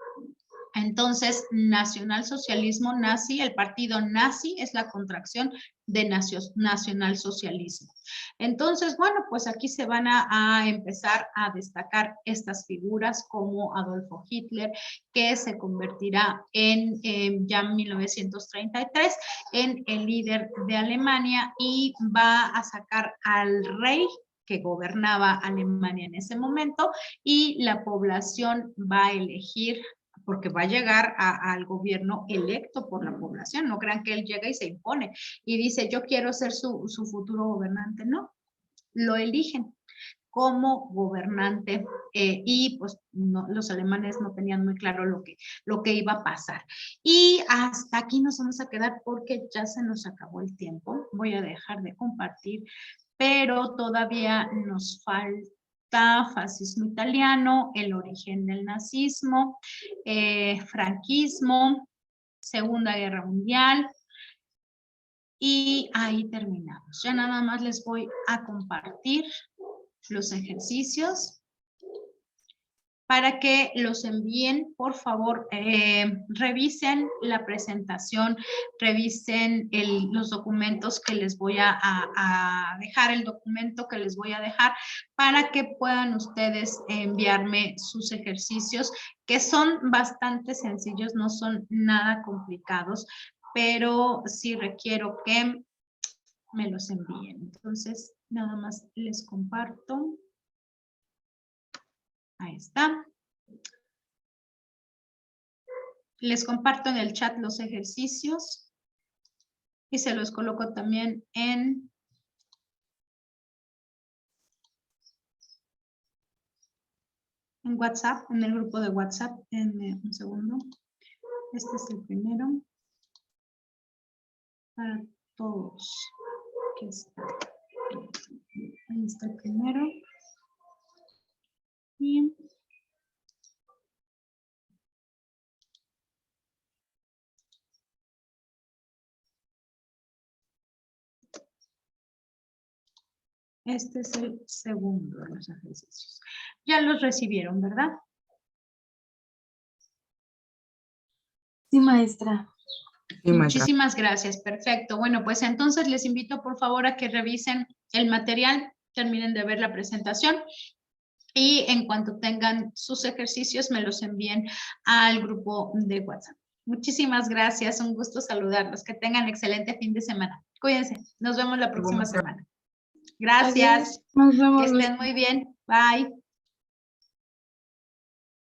Entonces, nacionalsocialismo nazi, el partido nazi es la contracción de nacionalsocialismo. Entonces, bueno, pues aquí se van a empezar a destacar estas figuras como Adolfo Hitler, que se convertirá ya en 1933 en el líder de Alemania y va a sacar al rey que gobernaba Alemania en ese momento y la población va a elegir, porque va a llegar al gobierno electo por la población. No crean que él llega y se impone y dice, yo quiero ser su futuro gobernante. No, lo eligen como gobernante y pues no, los alemanes no tenían muy claro lo que iba a pasar. Y hasta aquí nos vamos a quedar porque ya se nos acabó el tiempo. Voy a dejar de compartir, pero todavía nos falta fascismo italiano, el origen del nazismo, franquismo, Segunda Guerra Mundial, y ahí terminamos. Ya nada más les voy a compartir los ejercicios para que los envíen, por favor, revisen la presentación, revisen los documentos que les voy a dejar, el documento que les voy a dejar, para que puedan ustedes enviarme sus ejercicios, que son bastante sencillos, no son nada complicados, pero sí requiero que me los envíen. Entonces, nada más les comparto. Ahí está. Les comparto en el chat los ejercicios y se los coloco también en WhatsApp, en el grupo de WhatsApp. Denme un segundo. Este es el primero. Para todos. Aquí está. Ahí está el primero. Y este es el segundo de los ejercicios. Ya los recibieron, ¿verdad? Sí, maestra. Sí, maestra. Muchísimas gracias, perfecto. Bueno, pues entonces les invito por favor a que revisen el material, terminen de ver la presentación y en cuanto tengan sus ejercicios me los envíen al grupo de WhatsApp. Muchísimas gracias, un gusto saludarlos. Que tengan excelente fin de semana. Cuídense, nos vemos la próxima semana. Gracias. Nos vemos. Que estén muy bien. Bye.